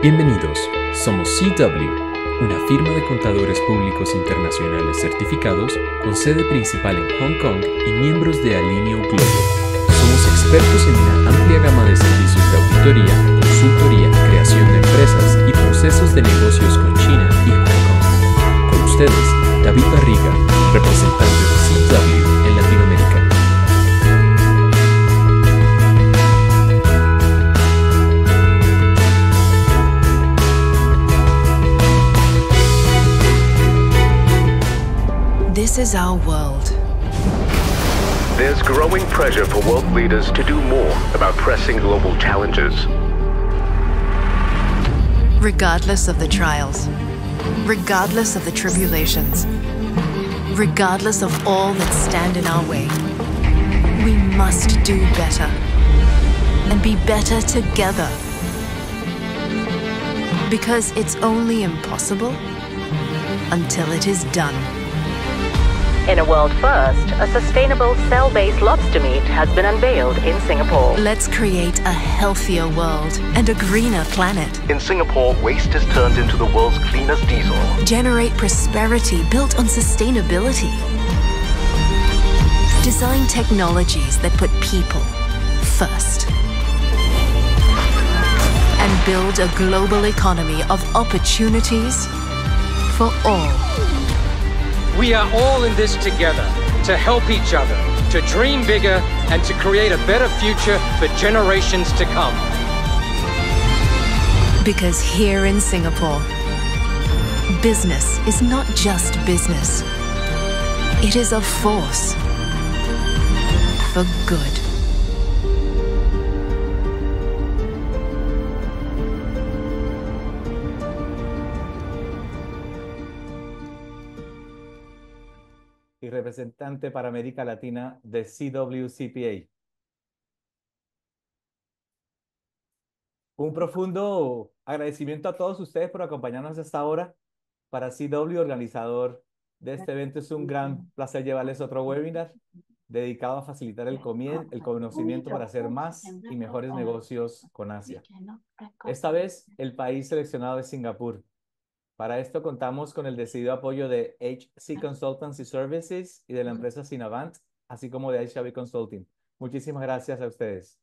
Bienvenidos, somos CW, una firma de contadores públicos internacionales certificados con sede principal en Hong Kong y miembros de Alineo Global. Somos expertos en una amplia gama de servicios de auditoría, consultoría, creación de empresas y procesos de negocios con China y Hong Kong. Con ustedes, David Barriga, representante de CW en Latinoamérica. This is our world. There's growing pressure for world leaders to do more about pressing global challenges. Regardless of the trials, regardless of the tribulations, regardless of all that stand in our way, we must do better and be better together. Because it's only impossible until it is done. In a world first, a sustainable cell-based lobster meat has been unveiled in Singapore. Let's create a healthier world and a greener planet. In Singapore, waste is turned into the world's cleanest diesel. Generate prosperity built on sustainability. Design technologies that put people first. And build a global economy of opportunities for all. We are all in this together to help each other, to dream bigger, and to create a better future for generations to come. Because here in Singapore, business is not just business. It is a force for good. Y representante para América Latina de CWCPA. Un profundo agradecimiento a todos ustedes por acompañarnos hasta ahora. Para CW, organizador de este evento, es un gran placer llevarles otro webinar dedicado a facilitar el conocimiento para hacer más y mejores negocios con Asia. Esta vez, el país seleccionado es Singapur. Para esto contamos con el decidido apoyo de HC Consultancy Services y de la empresa Sinavant, así como de HB Consulting. Muchísimas gracias a ustedes.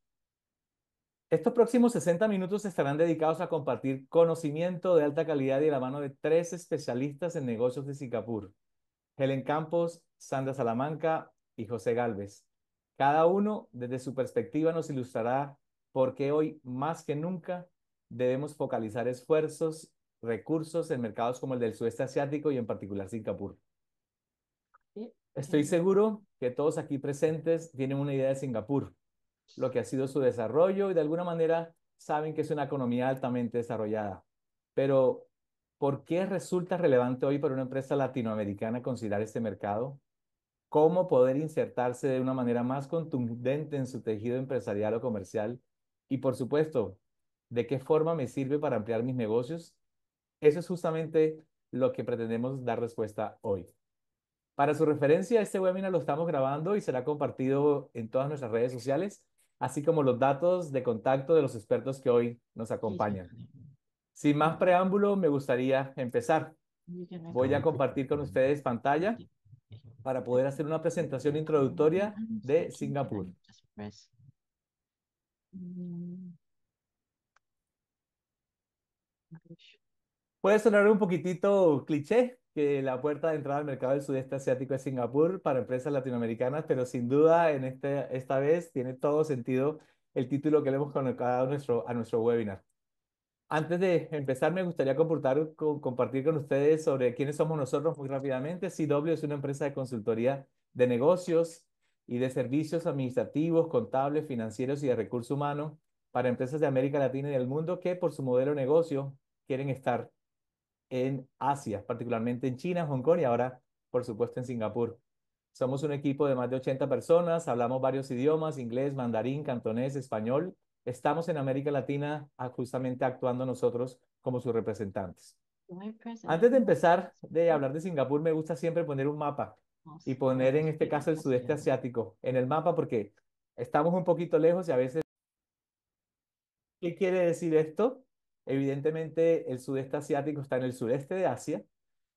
Estos próximos 60 minutos estarán dedicados a compartir conocimiento de alta calidad y de la mano de 3 especialistas en negocios de Singapur: Helen Campos, Sandra Salamanca y José Gálvez. Cada uno, desde su perspectiva, nos ilustrará por qué hoy, más que nunca, debemos focalizar esfuerzos, recursos en mercados como el del sudeste asiático y en particular Singapur. Estoy seguro que todos aquí presentes tienen una idea de Singapur, lo que ha sido su desarrollo y de alguna manera saben que es una economía altamente desarrollada. Pero, ¿por qué resulta relevante hoy para una empresa latinoamericana considerar este mercado? ¿Cómo poder insertarse de una manera más contundente en su tejido empresarial o comercial? Y, por supuesto, ¿de qué forma me sirve para ampliar mis negocios? Eso es justamente lo que pretendemos dar respuesta hoy. Para su referencia, este webinar lo estamos grabando y será compartido en todas nuestras redes sociales, así como los datos de contacto de los expertos que hoy nos acompañan. Sin más preámbulo, me gustaría empezar. Voy a compartir con ustedes pantalla para poder hacer una presentación introductoria de Singapur. Puede sonar un poquitito cliché que la puerta de entrada al mercado del sudeste asiático es Singapur para empresas latinoamericanas, pero sin duda esta vez tiene todo sentido el título que le hemos colocado a nuestro webinar. Antes de empezar, me gustaría compartir con ustedes sobre quiénes somos nosotros muy rápidamente. CW es una empresa de consultoría de negocios y de servicios administrativos, contables, financieros y de recursos humanos para empresas de América Latina y del mundo que por su modelo de negocio quieren estar en Asia, particularmente en China, Hong Kong y ahora, por supuesto, en Singapur. Somos un equipo de más de 80 personas, hablamos varios idiomas: inglés, mandarín, cantonés, español. Estamos en América Latina justamente actuando nosotros como sus representantes. Antes de empezar de hablar de Singapur, me gusta siempre poner un mapa y poner en este caso el sudeste asiático en el mapa porque estamos un poquito lejos y a veces ¿Qué quiere decir esto? Evidentemente, el sudeste asiático está en el sureste de Asia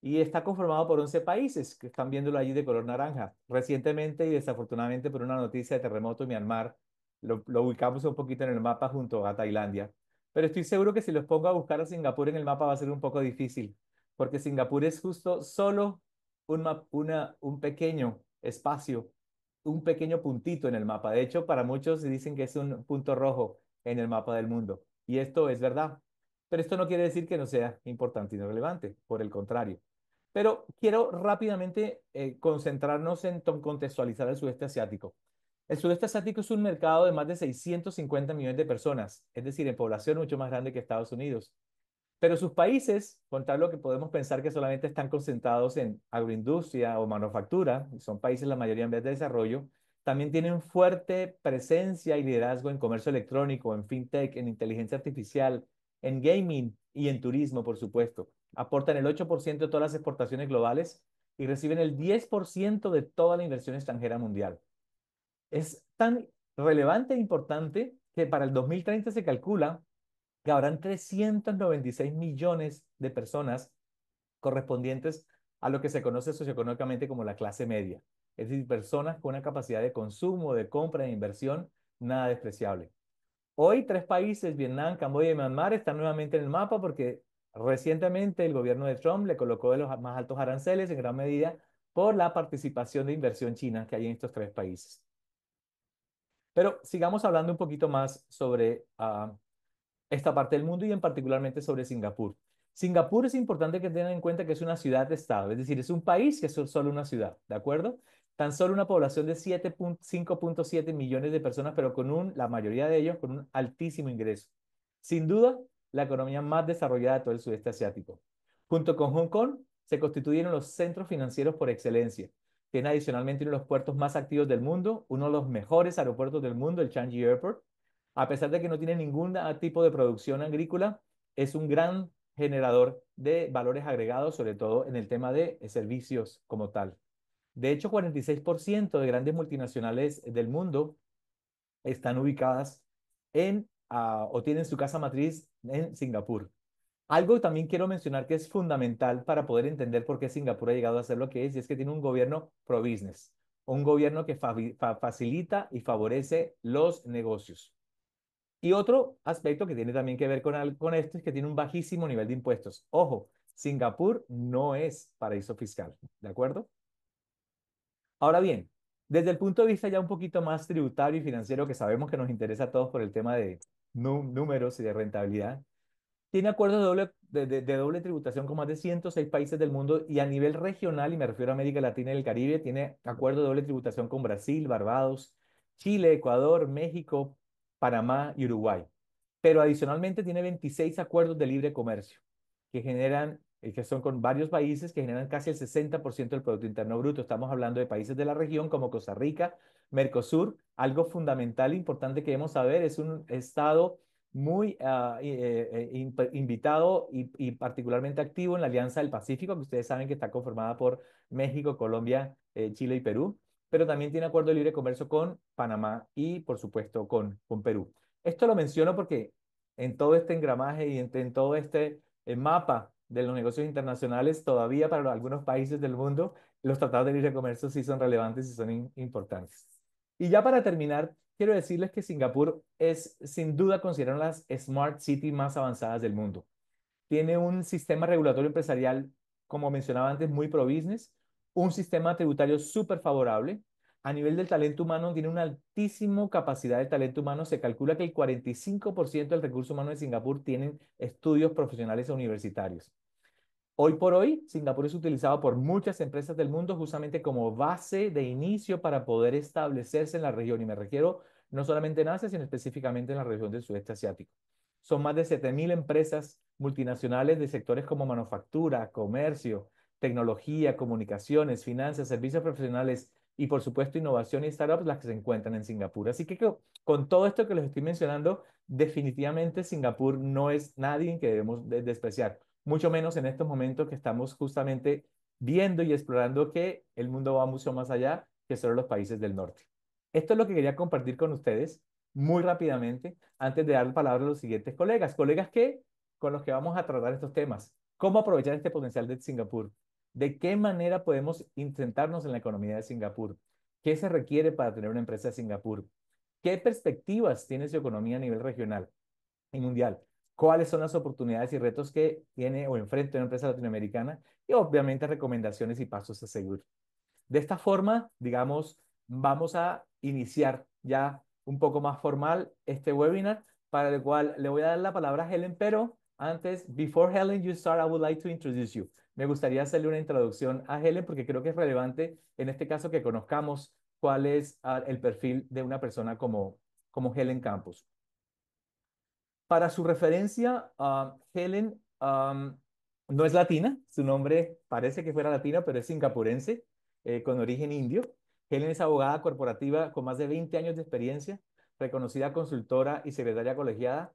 y está conformado por 11 países que están viéndolo allí de color naranja. Recientemente y desafortunadamente por una noticia de terremoto en Myanmar, lo ubicamos un poquito en el mapa junto a Tailandia. Pero estoy seguro que si los pongo a buscar a Singapur en el mapa va a ser un poco difícil, porque Singapur es justo solo un pequeño espacio, un pequeño puntito en el mapa. De hecho, para muchos se dicen que es un punto rojo en el mapa del mundo. Y esto es verdad. Pero esto no quiere decir que no sea importante y no relevante, por el contrario. Pero quiero rápidamente concentrarnos en contextualizar el sudeste asiático. El sudeste asiático es un mercado de más de 650 millones de personas, es decir, en población mucho más grande que Estados Unidos. Pero sus países, con tal lo que podemos pensar que solamente están concentrados en agroindustria o manufactura, y son países la mayoría en vez de desarrollo, también tienen fuerte presencia y liderazgo en comercio electrónico, en fintech, en inteligencia artificial, en gaming y en turismo, por supuesto. Aportan el 8% de todas las exportaciones globales y reciben el 10% de toda la inversión extranjera mundial. Es tan relevante e importante que para el 2030 se calcula que habrán 396 millones de personas correspondientes a lo que se conoce socioeconómicamente como la clase media. Es decir, personas con una capacidad de consumo, de compra, de inversión nada despreciable. Hoy, tres países, Vietnam, Camboya y Myanmar, están nuevamente en el mapa porque recientemente el gobierno de Trump le colocó de los más altos aranceles en gran medida por la participación de inversión china que hay en estos tres países. Pero sigamos hablando un poquito más sobre esta parte del mundo y en particularmente sobre Singapur. Singapur es importante que tengan en cuenta que es una ciudad-estado, es decir, es un país que es solo una ciudad, ¿de acuerdo? Tan solo una población de 5.7 millones de personas, pero la mayoría de ellos con un altísimo ingreso. Sin duda, la economía más desarrollada de todo el sudeste asiático. Junto con Hong Kong, se constituyeron los centros financieros por excelencia. Tiene adicionalmente uno de los puertos más activos del mundo, uno de los mejores aeropuertos del mundo, el Changi Airport. A pesar de que no tiene ningún tipo de producción agrícola, es un gran generador de valores agregados, sobre todo en el tema de servicios como tal. De hecho, 46% de grandes multinacionales del mundo están ubicadas o tienen su casa matriz en Singapur. Algo también quiero mencionar que es fundamental para poder entender por qué Singapur ha llegado a ser lo que es, y es que tiene un gobierno pro-business, un gobierno que facilita y favorece los negocios. Y otro aspecto que tiene también que ver con esto es que tiene un bajísimo nivel de impuestos. Ojo, Singapur no es paraíso fiscal, ¿de acuerdo? Ahora bien, desde el punto de vista ya un poquito más tributario y financiero, que sabemos que nos interesa a todos por el tema de números y de rentabilidad, tiene acuerdos de doble tributación con más de 106 países del mundo y a nivel regional, y me refiero a América Latina y el Caribe, tiene acuerdos de doble tributación con Brasil, Barbados, Chile, Ecuador, México, Panamá y Uruguay. Pero adicionalmente tiene 26 acuerdos de libre comercio que son con varios países que generan casi el 60% del Producto Interno Bruto. Estamos hablando de países de la región como Costa Rica, Mercosur. Algo fundamental e importante que debemos saber es un estado muy invitado y particularmente activo en la Alianza del Pacífico, que ustedes saben que está conformada por México, Colombia, Chile y Perú, pero también tiene acuerdo de libre comercio con Panamá y, por supuesto, con Perú. Esto lo menciono porque en todo este engramaje y en todo este mapa de los negocios internacionales, todavía para algunos países del mundo, los tratados de libre comercio sí son relevantes y son importantes. Y ya para terminar, quiero decirles que Singapur es sin duda considerada una de las Smart City más avanzadas del mundo. Tiene un sistema regulatorio empresarial, como mencionaba antes, muy pro-business, un sistema tributario súper favorable. A nivel del talento humano, tiene una altísima capacidad de talento humano. Se calcula que el 45% del recurso humano de Singapur tienen estudios profesionales o universitarios. Hoy por hoy, Singapur es utilizado por muchas empresas del mundo justamente como base de inicio para poder establecerse en la región. Y me refiero no solamente en Asia, sino específicamente en la región del sudeste asiático. Son más de 7.000 empresas multinacionales de sectores como manufactura, comercio, tecnología, comunicaciones, finanzas, servicios profesionales y, por supuesto, innovación y startups las que se encuentran en Singapur. Así que con todo esto que les estoy mencionando, definitivamente Singapur no es nadie que debemos despreciar, mucho menos en estos momentos que estamos justamente viendo y explorando que el mundo va mucho más allá que solo los países del norte. Esto es lo que quería compartir con ustedes muy rápidamente antes de dar la palabra a los siguientes colegas. Colegas que con los que vamos a tratar estos temas. ¿Cómo aprovechar este potencial de Singapur? ¿De qué manera podemos intentarnos en la economía de Singapur? ¿Qué se requiere para tener una empresa de Singapur? ¿Qué perspectivas tiene su economía a nivel regional y mundial? ¿Cuáles son las oportunidades y retos que tiene o enfrenta una empresa latinoamericana? Y obviamente recomendaciones y pasos a seguir. De esta forma, digamos, vamos a iniciar ya un poco más formal este webinar, para el cual le voy a dar la palabra a Helen, pero antes, before Helen, you start, I would like to introduce you. Me gustaría hacerle una introducción a Helen porque creo que es relevante en este caso que conozcamos cuál es el perfil de una persona como Helen Campos. Para su referencia, Helen no es latina, su nombre parece que fuera latina, pero es singapurense, con origen indio. Helen es abogada corporativa con más de 20 años de experiencia, reconocida consultora y secretaria colegiada.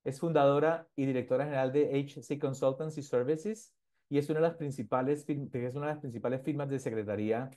Es fundadora y directora general de HC Consultancy Services y es una de las principales, firmas de secretaría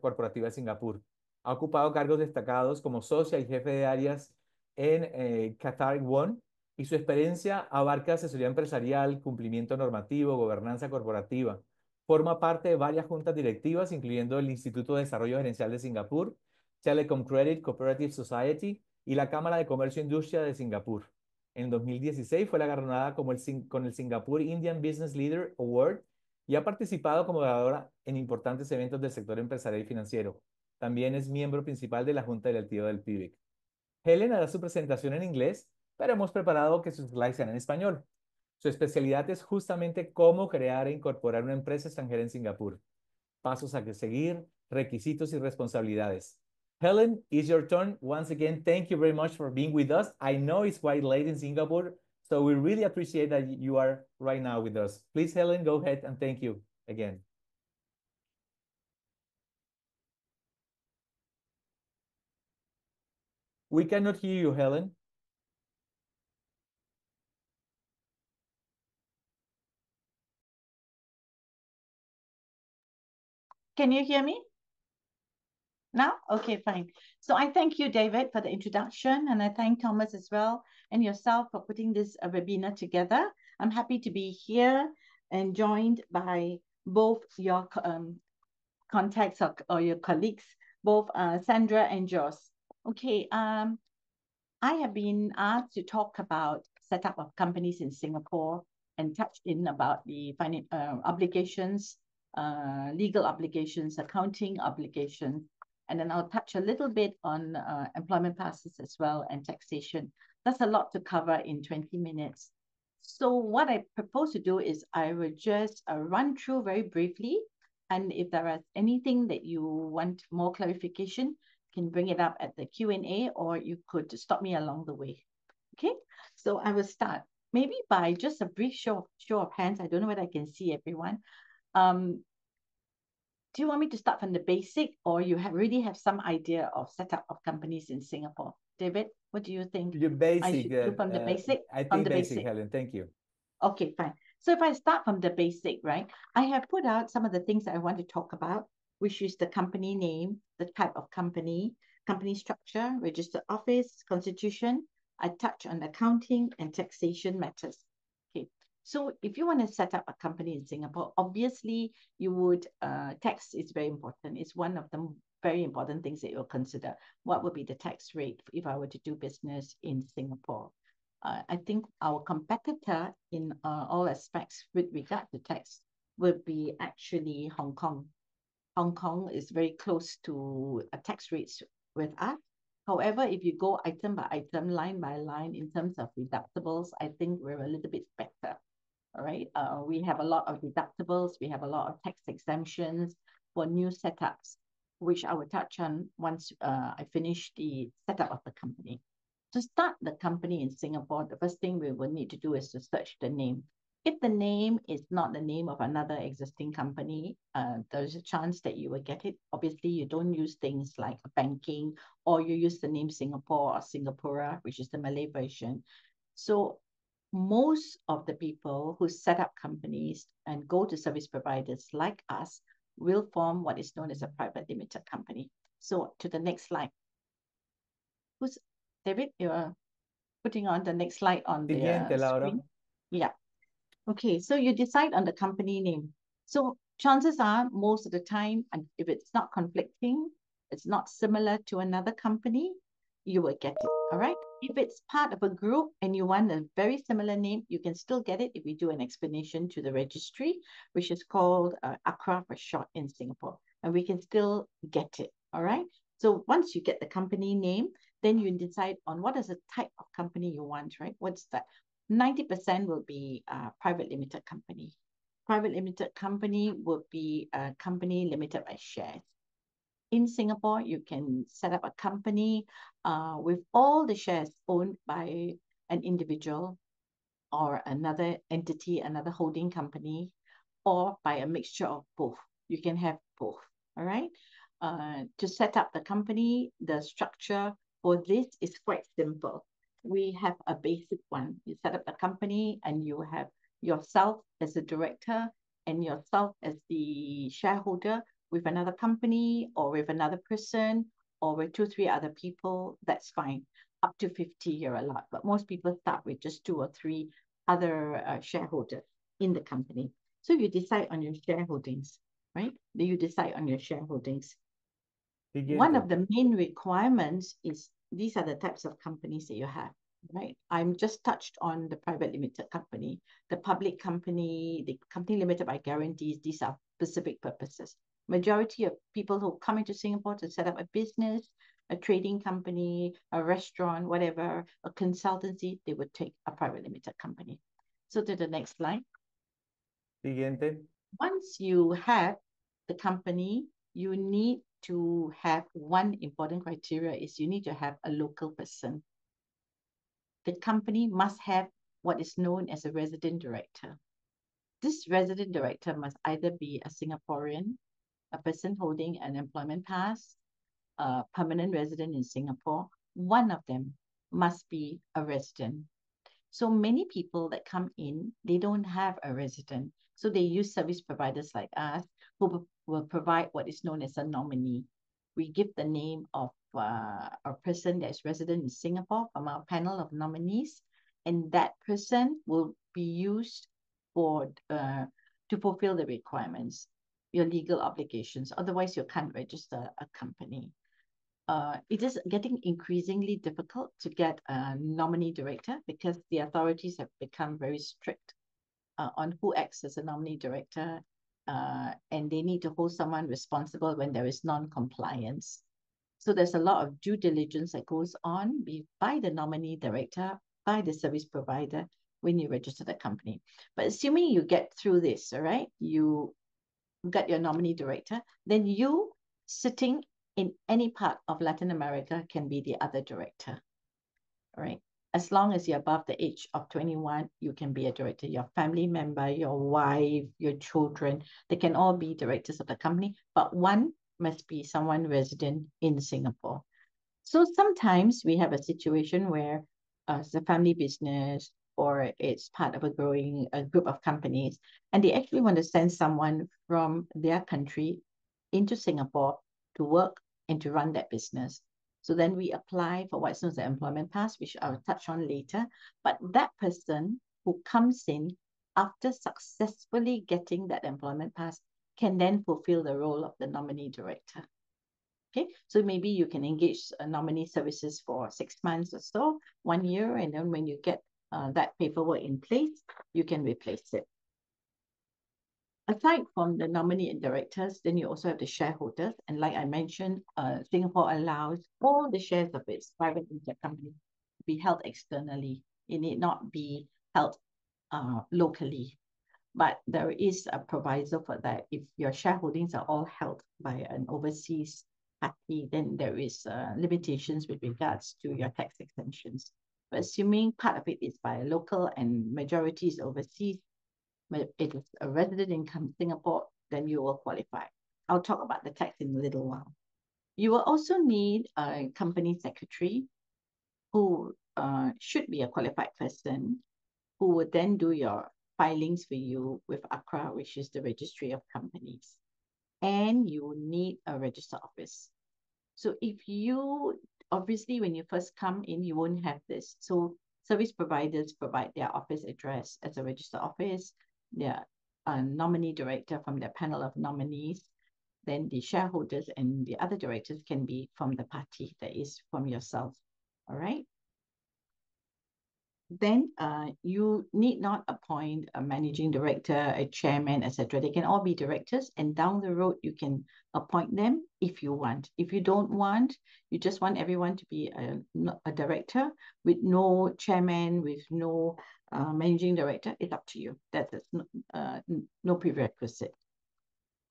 corporativa de Singapur. Ha ocupado cargos destacados como socia y jefe de áreas en Qatar One, y su experiencia abarca asesoría empresarial, cumplimiento normativo, gobernanza corporativa. Forma parte de varias juntas directivas, incluyendo el Instituto de Desarrollo Gerencial de Singapur, Telecom Credit Cooperative Society y la Cámara de Comercio e Industria de Singapur. En 2016 fue galardonada con el Singapore Indian Business Leader Award y ha participado como oradora en importantes eventos del sector empresarial y financiero. También es miembro principal de la Junta Directiva del PIBIC. Helen hará su presentación en inglés, pero hemos preparado que sus slides sean en español. Su especialidad es justamente cómo crear e incorporar una empresa extranjera en Singapur. Pasos a que seguir, requisitos y responsabilidades. Helen, it's your turn. Once again, thank you very much for being with us. I know it's quite late in Singapore, so we really appreciate that you are right now with us. Please, Helen, go ahead and thank you again. We cannot hear you, Helen. Can you hear me now? Okay, fine. So I thank you, David, for the introduction, and I thank Thomas as well and yourself for putting this webinar together. I'm happy to be here and joined by both your contacts or your colleagues, both Sandra and Joss. Okay, I have been asked to talk about setup of companies in Singapore and touch in about the obligations, legal obligations, accounting obligations, and then I'll touch a little bit on employment passes as well and taxation. That's a lot to cover in 20 minutes. So what I propose to do is I will just run through very briefly, and if there is anything that you want more clarification, you can bring it up at the Q&A, or you could stop me along the way. Okay, so I will start maybe by just a brief show of hands. I don't know whether I can see everyone. Do you want me to start from the basic, or you really have some idea of setup of companies in Singapore? David, what do you think? Your basic. I should do from the basic? I think basic, Helen. Thank you. Okay, fine. So if I start from the basic, right, I have put out some of the things that I want to talk about, which is the company name, the type of company, company structure, registered office, constitution. I touch on accounting and taxation matters. Okay, so if you want to set up a company in Singapore, obviously you would, tax is very important. It's one of the very important things that you'll consider. What would be the tax rate if I were to do business in Singapore? I think our competitor in all aspects with regard to tax would be actually Hong Kong. Hong Kong is very close to tax rates with us. However, if you go item by item, line by line, in terms of deductibles, I think we're a little bit better. All right. We have a lot of deductibles. We have a lot of tax exemptions for new setups, which I will touch on once I finish the setup of the company. To start the company in Singapore, the first thing we will need to do is to search the name. If the name is not the name of another existing company, there's a chance that you will get it. Obviously, you don't use things like banking, or you use the name Singapore or Singapura, which is the Malay version. So most of the people who set up companies and go to service providers like us will form what is known as a private limited company. So to the next slide. David, you're putting on the next slide on the Siguiente, Laura. screen. Yeah. Okay, so you decide on the company name. So chances are most of the time, and if it's not conflicting, it's not similar to another company, you will get it. All right. If it's part of a group and you want a very similar name, you can still get it if we do an explanation to the registry, which is called ACRA for short in Singapore, and we can still get it. All right. So once you get the company name, then you decide on what is the type of company you want, right? What's that? 90% will be private limited company. Private limited company would be a company limited by shares. In Singapore, you can set up a company with all the shares owned by an individual or another entity, another holding company, or by a mixture of both. You can have both, all right? To set up the company, the structure for this is quite simple. We have a basic one. You set up the company and you have yourself as a director and yourself as the shareholder with another company or with another person or with 2-3 other people. That's fine. Up to 50, you're allowed. But most people start with just 2 or 3 other shareholders in the company. So you decide on your shareholdings, right? You decide on your shareholdings. One of the main requirements is these are the types of companies that you have, right? I'm just touched on the private limited company, the public company, the company limited by guarantees. These are specific purposes. Majority of people who come into Singapore to set up a business, a trading company, a restaurant, whatever, a consultancy, they would take a private limited company. So to the next slide. Siguiente. Once you have the company, you need to have one important criteria is you need to have a local person. The company must have what is known as a resident director. This resident director must either be a Singaporean, a person holding an employment pass, a permanent resident in Singapore. One of them must be a resident. So many people that come in, they don't have a resident. So they use service providers like us who will provide what is known as a nominee. We give the name of a person that is resident in Singapore from our panel of nominees, and that person will be used for to fulfill the requirements, your legal obligations. Otherwise, you can't register a company. It is getting increasingly difficult to get a nominee director because the authorities have become very strict on who acts as a nominee director, and they need to hold someone responsible when there is non-compliance. So there's a lot of due diligence that goes on by the nominee director, by the service provider when you register the company. But assuming you get through this, all right, you got your nominee director, then you sitting in any part of Latin America can be the other director, all right? As long as you're above the age of 21, you can be a director. Your family member, your wife, your children, they can all be directors of the company, but one must be someone resident in Singapore. So sometimes we have a situation where it's a family business or it's part of a growing group of companies, and they actually want to send someone from their country into Singapore to work and to run that business. So then we apply for what's known as the employment pass, which I'll touch on later. But that person who comes in after successfully getting that employment pass can then fulfill the role of the nominee director. Okay, so maybe you can engage nominee services for 6 months or so, 1 year, and then when you get that paperwork in place, you can replace it. Aside from the nominee and directors, then you also have the shareholders. And like I mentioned, Singapore allows all the shares of its private limited company to be held externally. It need not be held locally. But there is a proviso for that. If your shareholdings are all held by an overseas party, then there is limitations with regards to your tax exemptions. But assuming part of it is by a local and majority is overseas, it is a resident in Singapore, then you will qualify. I'll talk about the tax in a little while. You will also need a company secretary who should be a qualified person who would then do your filings for you with ACRA, which is the registry of companies. And you need a register office. So if you, obviously when you first come in, you won't have this. So Service providers provide their office address as a registered office, their nominee director from their panel of nominees. Then the shareholders and the other directors can be from the party, that is from yourself. All right. Then you need not appoint a managing director, a chairman, etc. They can all be directors, and down the road you can appoint them if you want. If you don't want, you just want everyone to be a director with no chairman, with no managing director, it's up to you. That is no prerequisite.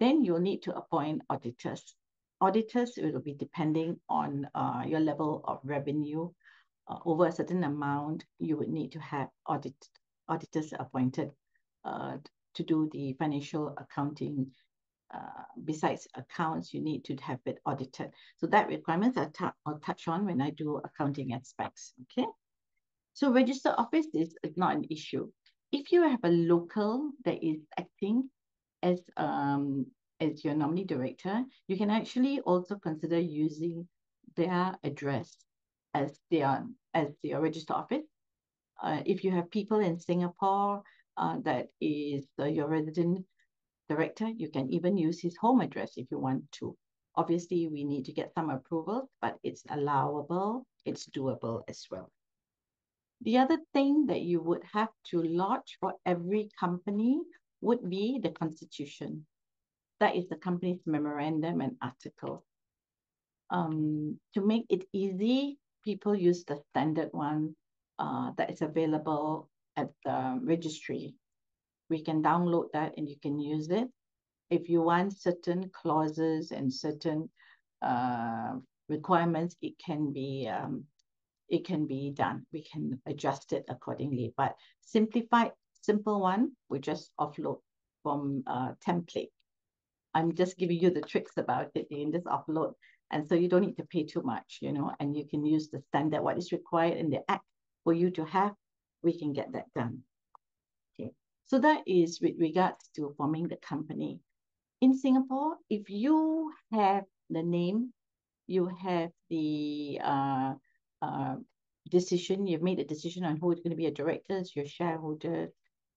Then you'll need to appoint auditors. Auditors will be depending on your level of revenue. Over a certain amount, you would need to have auditors appointed to do the financial accounting. Besides accounts, you need to have it audited. So that requirements I'll touch on when I do accounting aspects. Okay. So registered office is not an issue. If you have a local that is acting as your nominee director, you can actually also consider using their address as your registered office. If you have people in Singapore that is your resident director, you can even use his home address if you want to. Obviously, we need to get some approval, but it's allowable, it's doable as well. The other thing that you would have to lodge for every company would be the constitution. That is the company's memorandum and article. To make it easy, people use the standard one that is available at the registry. We can download that and you can use it. If you want certain clauses and certain requirements, it can be done. We can adjust it accordingly. But simplified, simple one, we just offload from a template. I'm just giving you the tricks about it in this upload. And so you don't need to pay too much, you know, and you can use the standard, what is required in the act for you to have, we can get that done. Okay. So that is with regards to forming the company. In Singapore, if you have the name, you have the decision, you've made a decision on who is going to be your directors, your shareholders,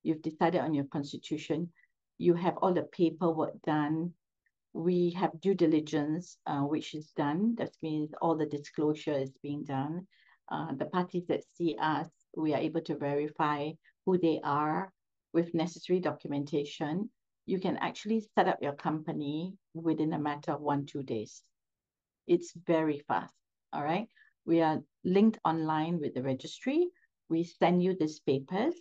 you've decided on your constitution, you have all the paperwork done, we have due diligence, which is done. That means all the disclosure is being done. The parties that see us, we are able to verify who they are with necessary documentation. You can actually set up your company within a matter of 1-2 days. It's very fast, all right? We are linked online with the registry. We send you these papers.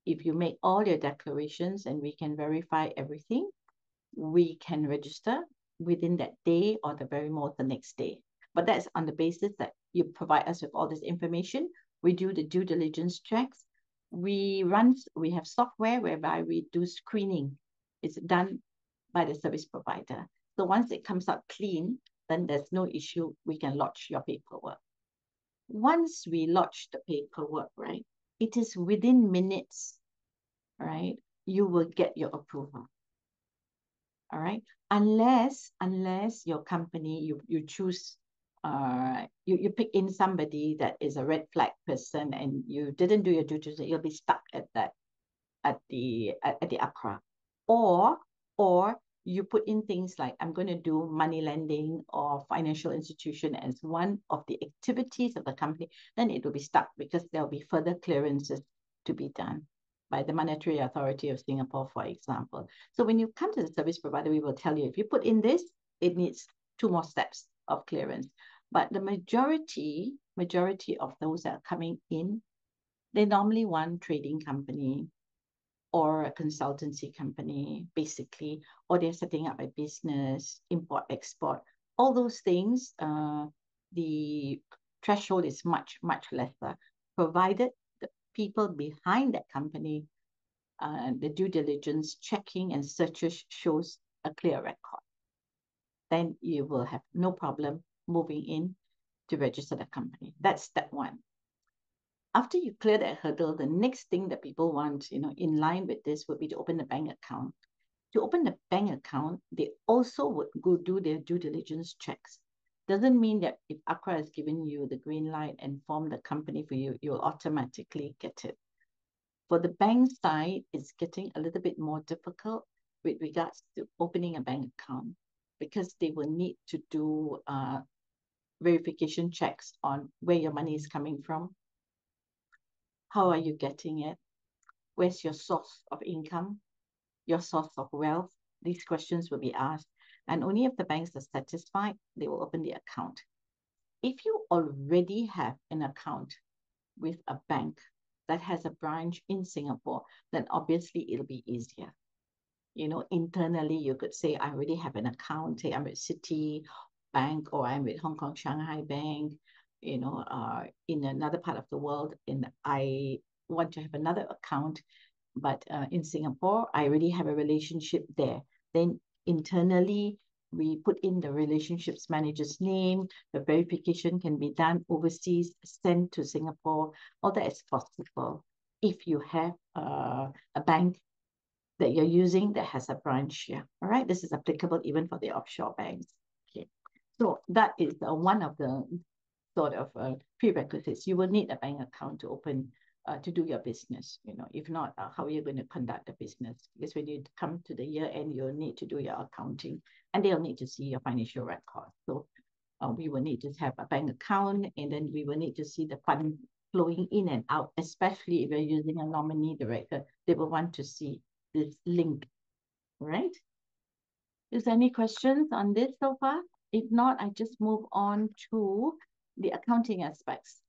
If you make all your declarations and we can verify everything, we can register within that day or the very most the next day. But that's on the basis that you provide us with all this information. We do the due diligence checks. We have software whereby we do screening. It's done by the service provider. So once it comes out clean, then there's no issue. We can lodge your paperwork. Once we lodge the paperwork, right, it is within minutes, right, you will get your approval. All right, unless your company, you choose, you pick in somebody that is a red flag person and you didn't do your due diligence, you'll be stuck at the ACRA. Or you put in things like, I'm going to do money lending or financial institution as one of the activities of the company, then it will be stuck because there'll be further clearances to be done by the Monetary Authority of Singapore, for example. So when you come to the service provider, we will tell you, if you put in this, it needs 2 more steps of clearance. But the majority of those that are coming in, they normally want trading company or a consultancy company, basically, or they're setting up a business, import, export, all those things. The threshold is much, much lesser, provided the people behind that company, the due diligence checking and searches shows a clear record. Then you will have no problem moving in to register the company. That's step 1. After you clear that hurdle, the next thing that people want, you know, in line with this would be to open a bank account. To open the bank account, they also would go do their due diligence checks. Doesn't mean that if ACRA has given you the green light and formed the company for you, you'll automatically get it. For the bank side, it's getting a little bit more difficult with regards to opening a bank account because they will need to do verification checks on where your money is coming from. How are you getting it? Where's your source of income? Your source of wealth? These questions will be asked. And only if the banks are satisfied, they will open the account. If you already have an account with a bank that has a branch in Singapore, then obviously it'll be easier. You know, internally, you could say, I already have an account, say I'm with Citibank or I'm with Hong Kong Shanghai Bank, you know, in another part of the world, and I want to have another account, but in Singapore, I already have a relationship there. Then internally, we put in the relationships manager's name, the verification can be done overseas, sent to Singapore. All that is possible if you have a bank that you're using that has a branch here. All right, this is applicable even for the offshore banks. Okay, so that is one of the sort of prerequisites. You will need a bank account to open to do your business. You know, if not, how are you going to conduct the business? Because when you come to the year end, you'll need to do your accounting, and they'll need to see your financial record. So we will need to have a bank account, and then we will need to see the fund flowing in and out, especially if you're using a nominee director. They will want to see this link, right? Is there any questions on this so far? If not, I just move on to the accounting aspects.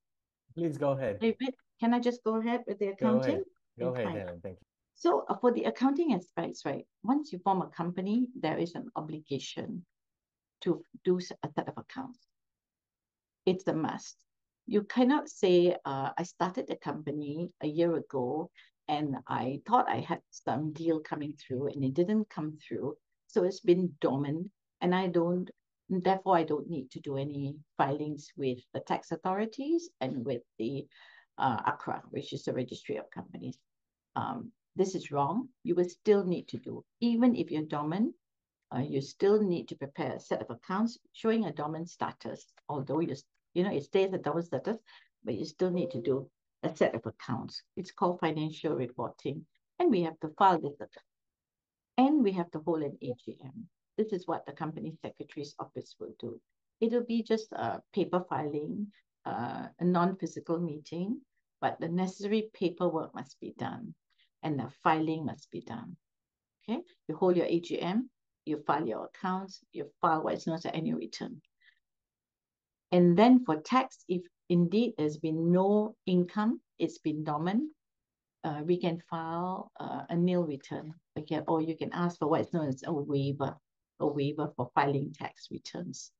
Please go ahead. David, can I just go ahead with the accounting? Go ahead, Helen. Thank you. So for the accounting aspects, right, once you form a company, there is an obligation to do a set of accounts. It's a must. You cannot say, I started the company a year ago and I thought I had some deal coming through and it didn't come through. So it's been dormant and therefore I don't need to do any filings with the tax authorities and with the ACRA, which is the Registry of Companies. This is wrong. You will still need to do, even if you're dormant, you still need to prepare a set of accounts showing a dormant status, although it stays a dormant status, but you still need to do a set of accounts. It's called financial reporting, and we have to file this, and we have to hold an AGM. This is what the company secretary's office will do. It'll be just a paper filing, a non-physical meeting, but the necessary paperwork must be done, and the filing must be done. Okay, you hold your AGM, you file your accounts, you file what is known as an annual return. And then for tax, if indeed there's been no income, it's been dormant, we can file a nil return. Okay, or you can ask for what is known as a waiver for filing tax returns.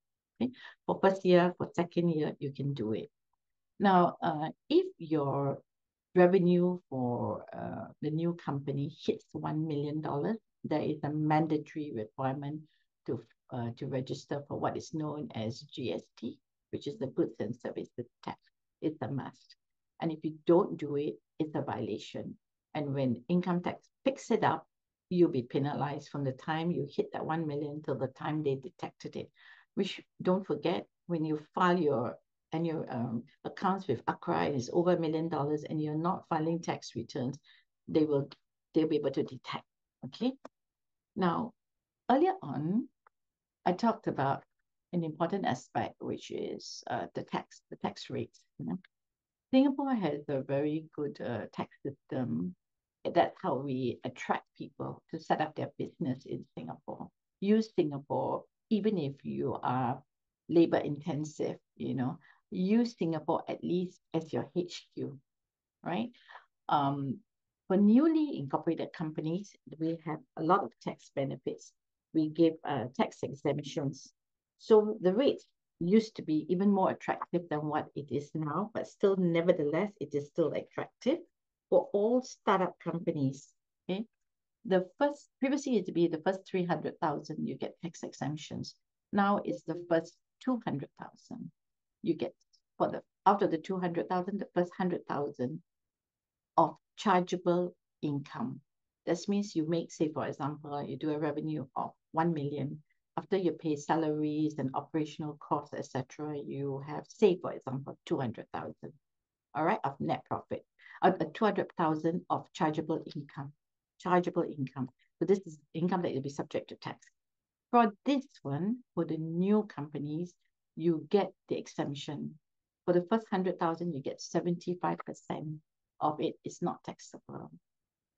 Okay, for first year, for second year, you can do it. Now, if your revenue for the new company hits $1 million, there is a mandatory requirement to register for what is known as GST, which is the goods and services tax. It's a must. And if you don't do it, it's a violation. And when income tax picks it up, you'll be penalized from the time you hit that 1 million till the time they detected it. Which, don't forget, when you file your annual accounts with ACRA and it's over $1 million and you're not filing tax returns, they'll be able to detect. Okay. Now, earlier on, I talked about an important aspect, which is the tax rates. You know? Singapore has a very good tax system. That's how we attract people to set up their business in Singapore. Use Singapore, even if you are labor intensive, you know, use Singapore at least as your HQ, right? For newly incorporated companies, we have a lot of tax benefits. We give tax exemptions. So the rates used to be even more attractive than what it is now, but still, nevertheless, it is still attractive for all startup companies. Okay, previously it used to be the first 300,000 you get tax exemptions. Now it's the first 200,000 you get out of the 200,000, the first 100,000 of chargeable income. This means you make, say, for example, you do a revenue of 1 million. after you pay salaries and operational costs, etc., you have, say, for example, 200,000, all right, of net profit, 200,000 of chargeable income. Chargeable income. So this is income that will be subject to tax. For this one, for the new companies, you get the exemption. For the first 100,000, you get 75% of it is not taxable.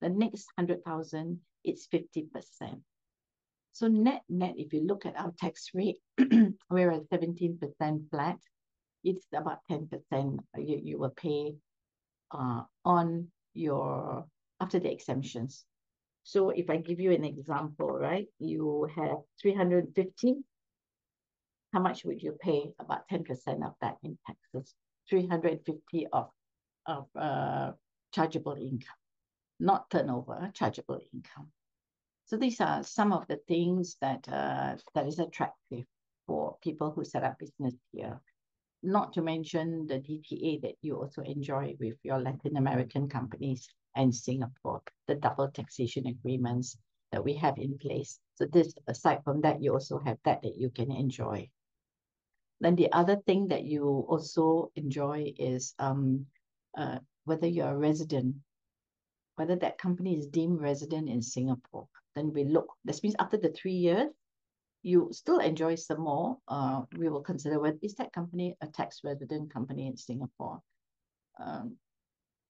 The next 100,000, it's 50%. So net, if you look at our tax rate, we're at 17% flat. It's about 10% you will pay on your, after the exemptions. So if I give you an example, right, you have 350. How much would you pay? About 10% of that in taxes. 350 of chargeable income, not turnover, chargeable income. So these are some of the things that that is attractive for people who set up business here. Not to mention the DTA that you also enjoy with your Latin American companies and Singapore, the double taxation agreements that we have in place. So this, aside from that, you also have that you can enjoy. Then the other thing that you also enjoy is whether you're a resident, whether that company is deemed resident in Singapore. Then we look, this means after the 3 years, you still enjoy some more. We will consider whether is that company a tax resident company in Singapore.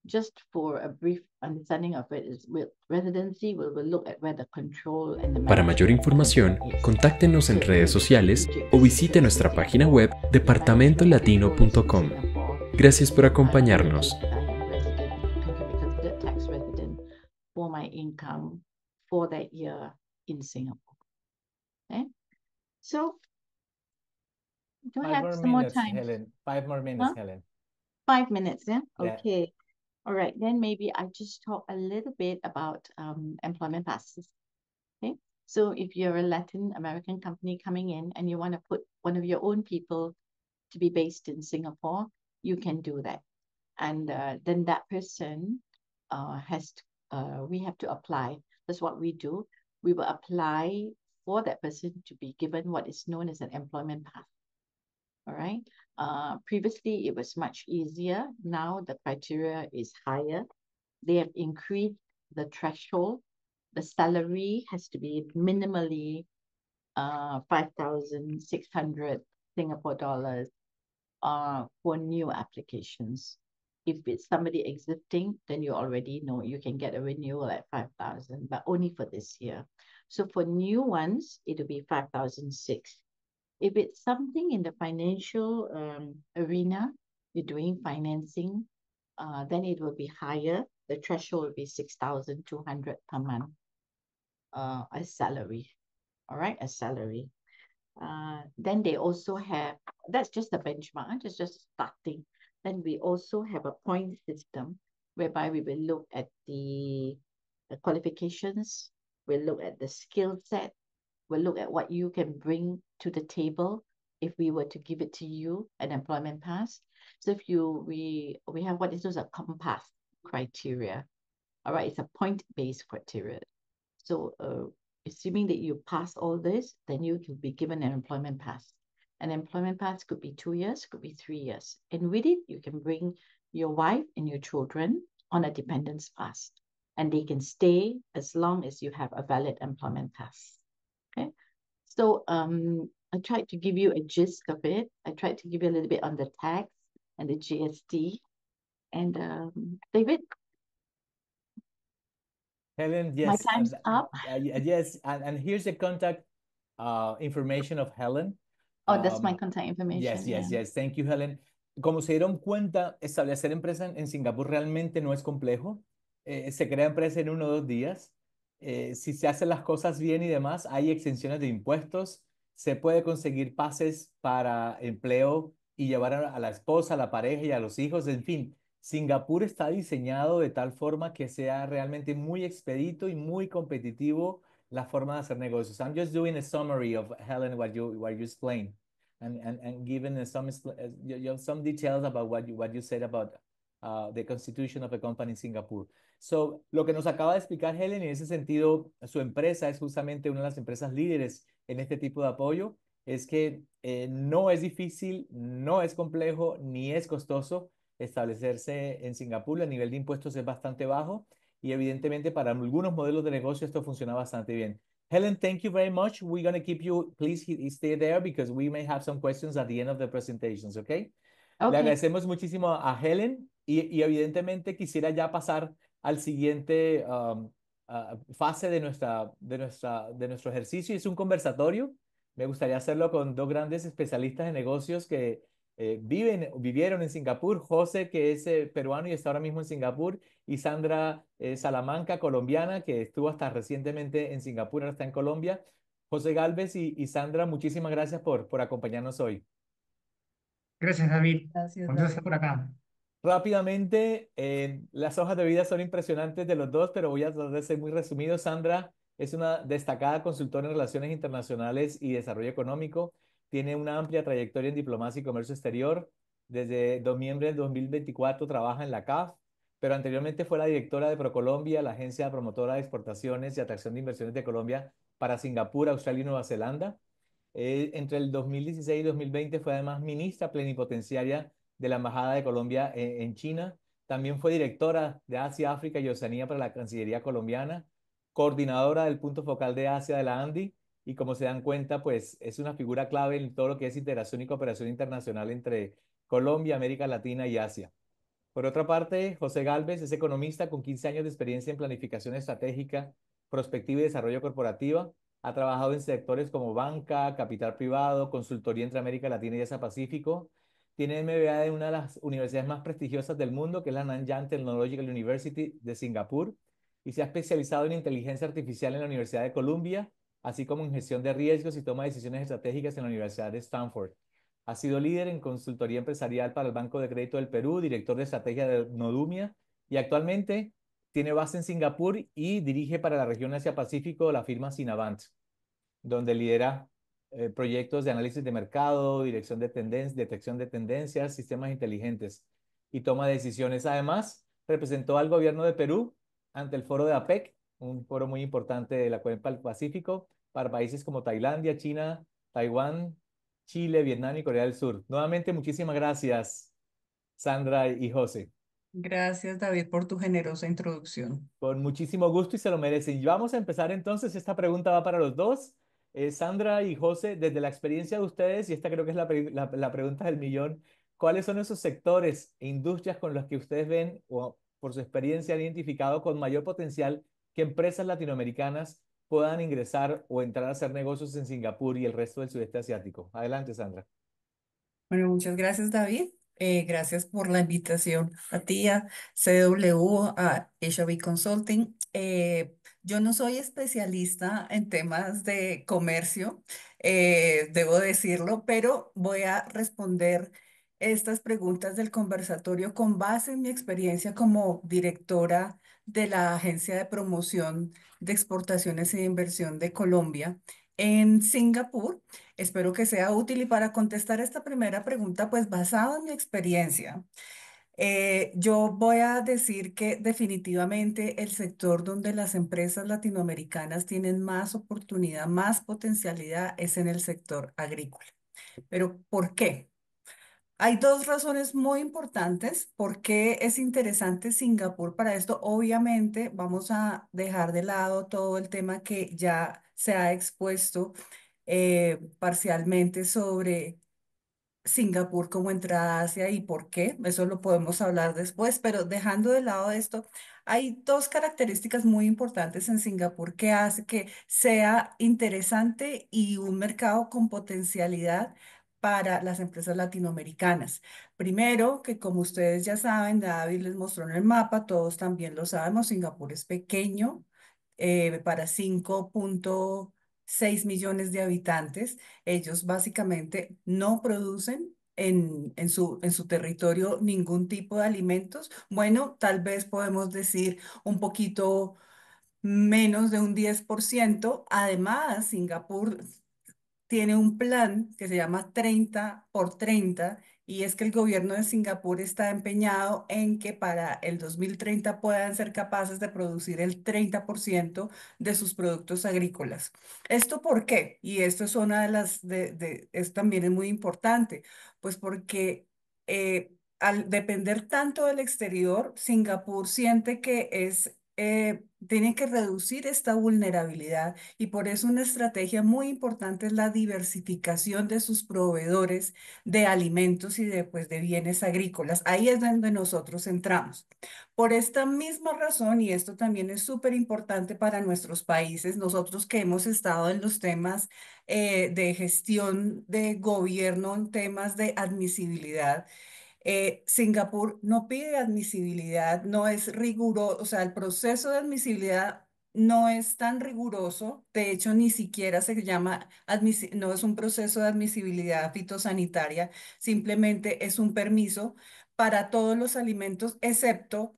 Just for a brief understanding of it, is with residency, we will look at where the control and the Para mayor información, contáctenos en redes sociales o visite nuestra página web departamentolatino.com. Gracias por acompañarnos. Tax resident for my income for that year in Singapore. Okay, so do I have some more time? Helen. 5 more minutes, Huh? Helen. 5 minutes, yeah? Yeah. Okay. All right, then maybe I just talk a little bit about employment passes. Okay, so if you're a Latin American company coming in and you want to put one of your own people to be based in Singapore, you can do that. And then that person we have to apply. That's what we do. We will apply for that person to be given what is known as an employment pass. All right. Previously, it was much easier. Now the criteria is higher. They have increased the threshold. The salary has to be minimally 5,600 Singapore dollars for new applications. If it's somebody existing, then you already know you can get a renewal at 5,000, but only for this year. So for new ones, it'll be 5,006. If it's something in the financial arena, you're doing financing, then it will be higher. The threshold will be 6,200 per month as salary. All right, as salary. Then they also have, that's just a benchmark, it's just starting. Then we also have a point system whereby we will look at the qualifications, we'll look at the skill set, we'll look at what you can bring to the table if we were to give it to you, an employment pass. So if we have what is a compass criteria. All right, it's a point-based criteria. So assuming that you pass all this, then you can be given an employment pass. An employment pass could be 2 years, could be 3 years. And with it, you can bring your wife and your children on a dependence pass. And they can stay as long as you have a valid employment pass. Okay. So I tried to give you a gist of it. I tried to give you a little bit on the tax and the GST. And David? Helen, yes. My time's up. Yes, and here's the contact information of Helen. Oh, that's my contact information. Yes. Thank you, Helen. Como se dieron cuenta, establecer empresa en Singapur realmente no es complejo. Se crea empresa en 1 o 2 días. Si se hacen las cosas bien y demás, hay exenciones de impuestos. Se puede conseguir pases para empleo y llevar a la esposa, a la pareja y a los hijos. En fin, Singapur está diseñado de tal forma que sea realmente muy expedito y muy competitivo la forma de hacer negocios. I'm just doing a summary of Helen, what you explained, and giving some details about what you said about the constitution of a company in Singapore. So, lo que nos acaba de explicar Helen, en ese sentido, su empresa es justamente una de las empresas líderes en este tipo de apoyo, es que no es difícil, no es complejo, ni es costoso establecerse en Singapur. El nivel de impuestos es bastante bajo y evidentemente para algunos modelos de negocio esto funciona bastante bien. Helen, thank you very much. We're going to keep you, please stay there because we may have some questions at the end of the presentations, okay? Le Okay. agradecemos muchísimo a Helen y evidentemente quisiera ya pasar al siguiente fase de nuestro ejercicio. Es un conversatorio. Me gustaría hacerlo con dos grandes especialistas en negocios que vivieron en Singapur. José, que es peruano y está ahora mismo en Singapur, y Sandra Salamanca, colombiana, que estuvo hasta recientemente en Singapur, ahora está en Colombia. José Galvez y Sandra, muchísimas gracias por acompañarnos hoy. Gracias, David. Gracias, Cuando David. estés por acá. Rápidamente, las hojas de vida son impresionantes de los dos, pero voy a tratar de ser muy resumido. Sandra es una destacada consultora en relaciones internacionales y desarrollo económico. Tiene una amplia trayectoria en diplomacia y comercio exterior. Desde noviembre del 2024 trabaja en la CAF, pero anteriormente fue la directora de ProColombia, la agencia promotora de exportaciones y atracción de inversiones de Colombia para Singapur, Australia y Nueva Zelanda. Entre el 2016 y 2020 fue además ministra plenipotenciaria de la Embajada de Colombia en China. También fue directora de Asia, África y Oceanía para la Cancillería colombiana, coordinadora del punto focal de Asia de la ANDI y como se dan cuenta, pues es una figura clave en todo lo que es integración y cooperación internacional entre Colombia, América Latina y Asia. Por otra parte, José Galvez es economista con 15 años de experiencia en planificación estratégica, prospectiva y desarrollo corporativa. Ha trabajado en sectores como banca, capital privado, consultoría entre América Latina y Asia Pacífico. Tiene MBA de una de las universidades más prestigiosas del mundo, que es la Nanyang Technological University de Singapur, y se ha especializado en inteligencia artificial en la Universidad de Columbia, así como en gestión de riesgos y toma de decisiones estratégicas en la Universidad de Stanford. Ha sido líder en consultoría empresarial para el Banco de Crédito del Perú, director de estrategia de Nodumia y actualmente tiene base en Singapur y dirige para la región Asia-Pacífico la firma Sinavant, donde lidera proyectos de análisis de mercado, dirección de detección de tendencias, sistemas inteligentes y toma de decisiones. Además, representó al gobierno de Perú ante el foro de APEC, un foro muy importante de la cuenca del Pacífico, para países como Tailandia, China, Taiwán, Chile, Vietnam y Corea del Sur. Nuevamente, muchísimas gracias, Sandra y José. Gracias, David, por tu generosa introducción. Con muchísimo gusto y se lo merecen. Y vamos a empezar entonces. Esta pregunta va para los dos. Sandra y José, desde la experiencia de ustedes, y esta creo que es la pregunta del millón, ¿cuáles son esos sectores e industrias con los que ustedes ven o por su experiencia han identificado con mayor potencial que empresas latinoamericanas puedan ingresar o entrar a hacer negocios en Singapur y el resto del sudeste asiático? Adelante, Sandra. Bueno, muchas gracias, David. Gracias por la invitación a ti, a CW, a HB Consulting. Yo no soy especialista en temas de comercio, debo decirlo, pero voy a responder estas preguntas del conversatorio con base en mi experiencia como directora de la Agencia de Promoción de Exportaciones y de Inversión de Colombia en Singapur. Espero que sea útil y para contestar esta primera pregunta, pues basado en mi experiencia, yo voy a decir que definitivamente el sector donde las empresas latinoamericanas tienen más oportunidad, más potencialidad es en el sector agrícola. ¿Pero por qué? Hay dos razones muy importantes por qué es interesante Singapur para esto. Obviamente, vamos a dejar de lado todo el tema que ya se ha expuesto parcialmente sobre Singapur como entrada a Asia y por qué, eso lo podemos hablar después, pero dejando de lado esto, hay dos características muy importantes en Singapur que hace que sea interesante y un mercado con potencialidad para las empresas latinoamericanas. Primero, que como ustedes ya saben, David les mostró en el mapa, todos también lo sabemos, Singapur es pequeño, para 5,6 millones de habitantes. Ellos básicamente no producen en su territorio ningún tipo de alimentos. Bueno, tal vez podemos decir un poquito menos de un 10%. Además, Singapur tiene un plan que se llama 30 por 30 y es que el gobierno de Singapur está empeñado en que para el 2030 puedan ser capaces de producir el 30% de sus productos agrícolas. ¿Esto por qué? Y esto es una de esto también es muy importante, pues porque al depender tanto del exterior, Singapur siente que tiene que reducir esta vulnerabilidad y por eso una estrategia muy importante es la diversificación de sus proveedores de alimentos y pues, de bienes agrícolas. Ahí es donde nosotros entramos. Por esta misma razón, y esto también es súper importante para nuestros países, nosotros que hemos estado en los temas de gestión de gobierno, en temas de admisibilidad, Singapur no pide admisibilidad, no es riguroso, o sea, el proceso de admisibilidad no es tan riguroso, de hecho ni siquiera se llama, no es un proceso de admisibilidad fitosanitaria, simplemente es un permiso para todos los alimentos excepto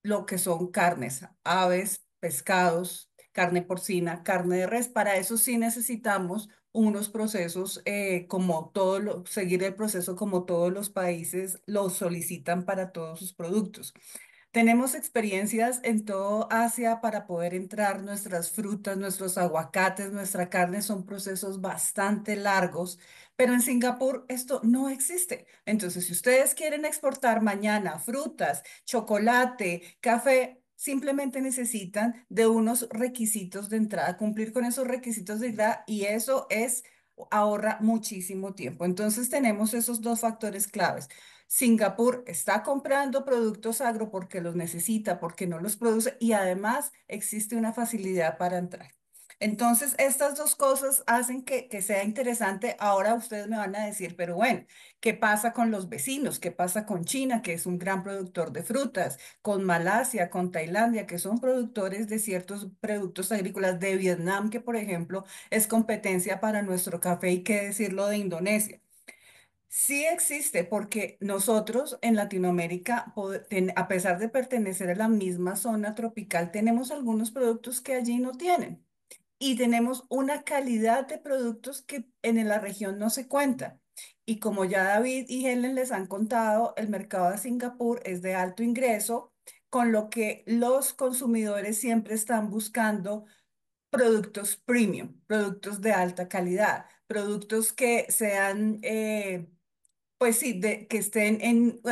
lo que son carnes, aves, pescados, carne porcina, carne de res. Para eso sí necesitamos unos procesos seguir el proceso como todos los países lo solicitan para todos sus productos. Tenemos experiencias en todo Asia para poder entrar nuestras frutas, nuestros aguacates, nuestra carne, son procesos bastante largos, pero en Singapur esto no existe. Entonces, si ustedes quieren exportar mañana frutas, chocolate, café, simplemente necesitan de unos requisitos de entrada, cumplir con esos requisitos de entrada y eso ahorra muchísimo tiempo. Entonces, tenemos esos dos factores claves. Singapur está comprando productos agro porque los necesita, porque no los produce y además existe una facilidad para entrar. Entonces, estas dos cosas hacen que sea interesante. Ahora ustedes me van a decir, pero bueno, ¿qué pasa con los vecinos? ¿Qué pasa con China, que es un gran productor de frutas? Con Malasia, con Tailandia, que son productores de ciertos productos agrícolas, de Vietnam, que por ejemplo es competencia para nuestro café, y qué decirlo de Indonesia. Sí existe, porque nosotros en Latinoamérica, a pesar de pertenecer a la misma zona tropical, tenemos algunos productos que allí no tienen. Y tenemos una calidad de productos que en la región no se cuenta. Y como ya David y Helen les han contado, el mercado de Singapur es de alto ingreso, con lo que los consumidores siempre están buscando productos premium, productos de alta calidad, productos que sean pues sí, que estén en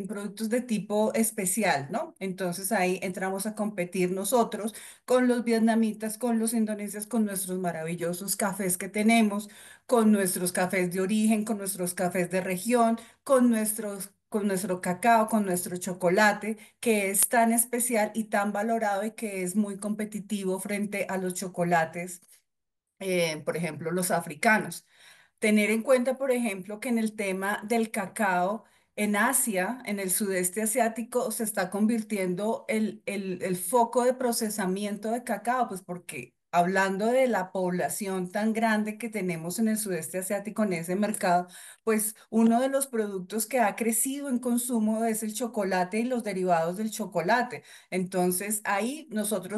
productos de tipo especial, ¿no? Entonces ahí entramos a competir nosotros con los vietnamitas, con los indonesios, con nuestros maravillosos cafés que tenemos, con nuestros cafés de origen, con nuestros cafés de región, con nuestro cacao, con nuestro chocolate, que es tan especial y tan valorado y que es muy competitivo frente a los chocolates, por ejemplo, los africanos. Tener en cuenta, por ejemplo, que en el tema del cacao, en Asia, en el sudeste asiático, se está convirtiendo el foco de procesamiento de cacao, pues porque hablando de la población tan grande que tenemos en el sudeste asiático, en ese mercado, pues uno de los productos que ha crecido en consumo es el chocolate y los derivados del chocolate. Entonces, ahí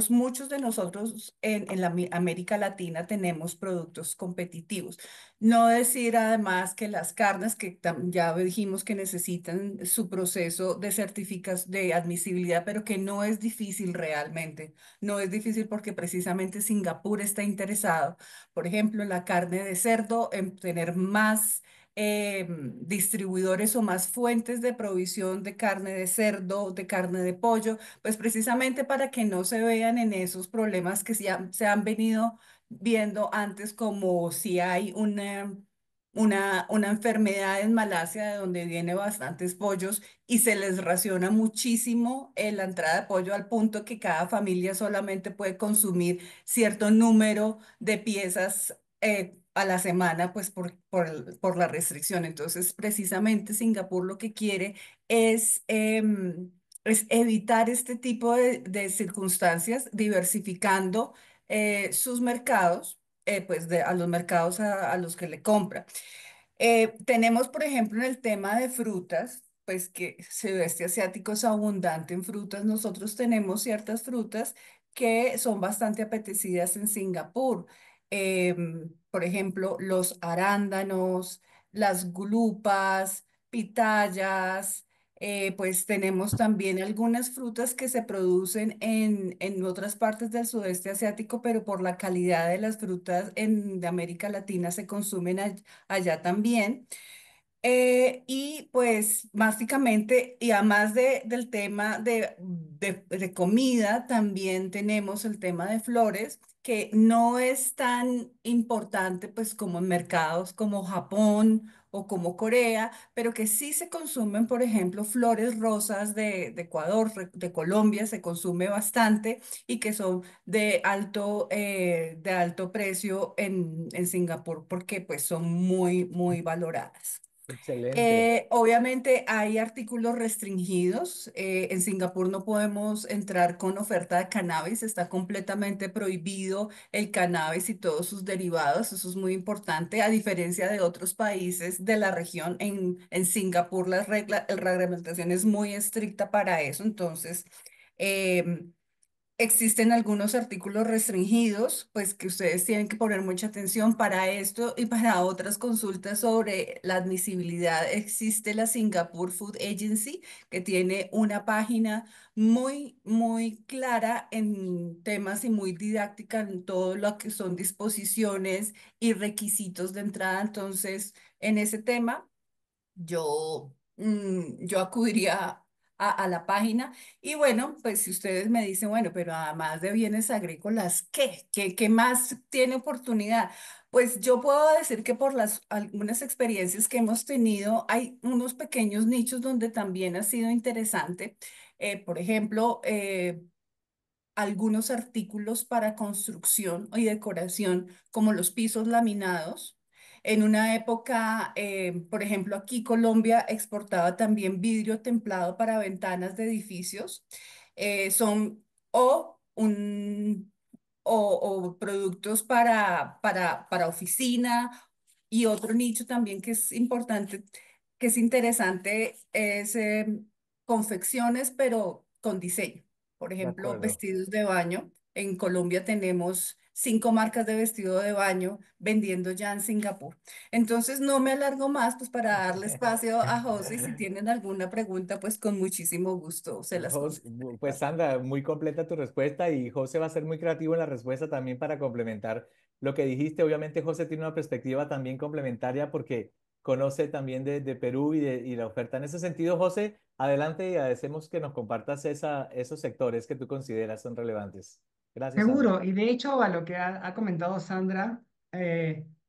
muchos de nosotros en América Latina tenemos productos competitivos. No decir además que las carnes que ya dijimos que necesitan su proceso de certificación, de admisibilidad, pero que no es difícil realmente. No es difícil porque precisamente Singapur está interesado, por ejemplo, la carne de cerdo, en tener más distribuidores o más fuentes de provisión de carne de cerdo, de carne de pollo, pues precisamente para que no se vean en esos problemas que se han venido viendo antes, como si hay una enfermedad en Malasia de donde viene bastantes pollos y se les raciona muchísimo la entrada de pollo al punto que cada familia solamente puede consumir cierto número de piezas a la semana, pues por la restricción. Entonces, precisamente Singapur lo que quiere es evitar este tipo de circunstancias, diversificando sus mercados, pues a los mercados a los que le compra. Tenemos, por ejemplo, en el tema de frutas, pues que el sudeste asiático es abundante en frutas. Nosotros tenemos ciertas frutas que son bastante apetecidas en Singapur. Por ejemplo, los arándanos, las glupas, pitayas, pues tenemos también algunas frutas que se producen en otras partes del sudeste asiático, pero por la calidad de las frutas de América Latina se consumen allá también. Y pues básicamente, y además del tema de comida, también tenemos el tema de flores, que no es tan importante pues como en mercados como Japón o como Corea, pero que sí se consumen, por ejemplo, flores rosas de Ecuador, de Colombia, se consume bastante y que son de alto precio en Singapur porque pues son muy, muy valoradas. Excelente. Obviamente hay artículos restringidos. En Singapur no podemos entrar con oferta de cannabis. Está completamente prohibido el cannabis y todos sus derivados. Eso es muy importante. A diferencia de otros países de la región, en Singapur la reglamentación es muy estricta para eso. Entonces, em, existen algunos artículos restringidos, pues que ustedes tienen que poner mucha atención para esto y para otras consultas sobre la admisibilidad. Existe la Singapore Food Agency, que tiene una página muy, muy clara en temas y muy didáctica en todo lo que son disposiciones y requisitos de entrada. Entonces, en ese tema yo acudiría a la página y bueno, pues si ustedes me dicen, bueno, pero además de bienes agrícolas, ¿qué? ¿Qué más tiene oportunidad? Pues yo puedo decir que por algunas experiencias que hemos tenido, hay unos pequeños nichos donde también ha sido interesante. Por ejemplo, algunos artículos para construcción y decoración, como los pisos laminados. En una época, por ejemplo, aquí Colombia exportaba también vidrio templado para ventanas de edificios. Son o, un, o productos para oficina y otro nicho también que es importante, que es interesante, es confecciones, pero con diseño. Por De ejemplo, acuerdo. vestidos de baño. En Colombia tenemos 5 marcas de vestido de baño vendiendo ya en Singapur. Entonces, no me alargo más, pues para darle espacio a José. Y si tienen alguna pregunta, pues con muchísimo gusto se las concedo. Pues Sandra, muy completa tu respuesta y José va a ser muy creativo en la respuesta también para complementar lo que dijiste. Obviamente José tiene una perspectiva también complementaria porque conoce también de Perú y la oferta. En ese sentido, José, adelante y agradecemos que nos compartas esos sectores que tú consideras son relevantes. Gracias, Sandra. Seguro, y de hecho a lo que ha comentado Sandra,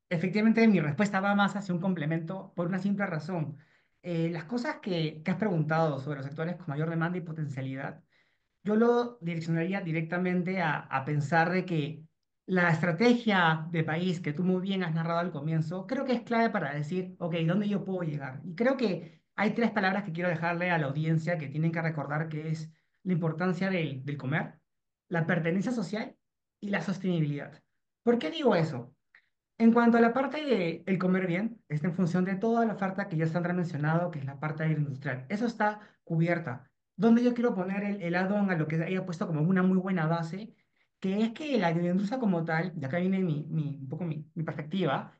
efectivamente mi respuesta va más hacia un complemento por una simple razón. Las cosas que has preguntado sobre los sectores con mayor demanda y potencialidad, yo lo direccionaría directamente a pensar de que la estrategia de país que tú muy bien has narrado al comienzo, creo que es clave para decir, ok, ¿dónde yo puedo llegar? Y creo que hay tres palabras que quiero dejarle a la audiencia que tienen que recordar, que es la importancia del comer, la pertenencia social y la sostenibilidad. ¿Por qué digo eso? En cuanto a la parte de el comer bien, está en función de toda la oferta que ya Sandra ha mencionado, que es la parte agroindustrial. Eso está cubierta. Donde yo quiero poner el add-on a lo que haya puesto como una muy buena base, que es que la agroindustria como tal, de acá viene un poco mi perspectiva,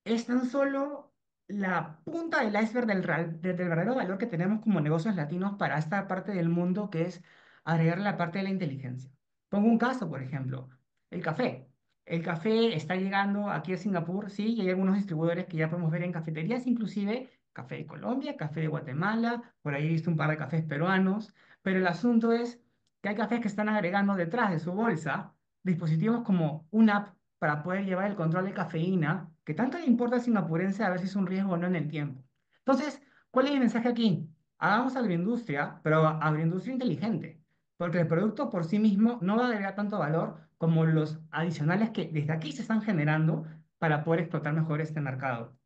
es tan solo la punta del iceberg del verdadero valor que tenemos como negocios latinos para esta parte del mundo, que es agregar la parte de la inteligencia. Pongo un caso, por ejemplo, el café. El café está llegando aquí a Singapur, sí, y hay algunos distribuidores que ya podemos ver en cafeterías, inclusive café de Colombia, café de Guatemala, por ahí he visto un par de cafés peruanos, pero el asunto es que hay cafés que están agregando detrás de su bolsa dispositivos como una app para poder llevar el control de cafeína, que tanto le importa al singapurense a ver si es un riesgo o no en el tiempo. Entonces, ¿cuál es el mensaje aquí? Hagamos agroindustria, pero agroindustria inteligente, porque el producto por sí mismo no va a agregar tanto valor como los adicionales que desde aquí se están generando para poder explotar mejor este mercado.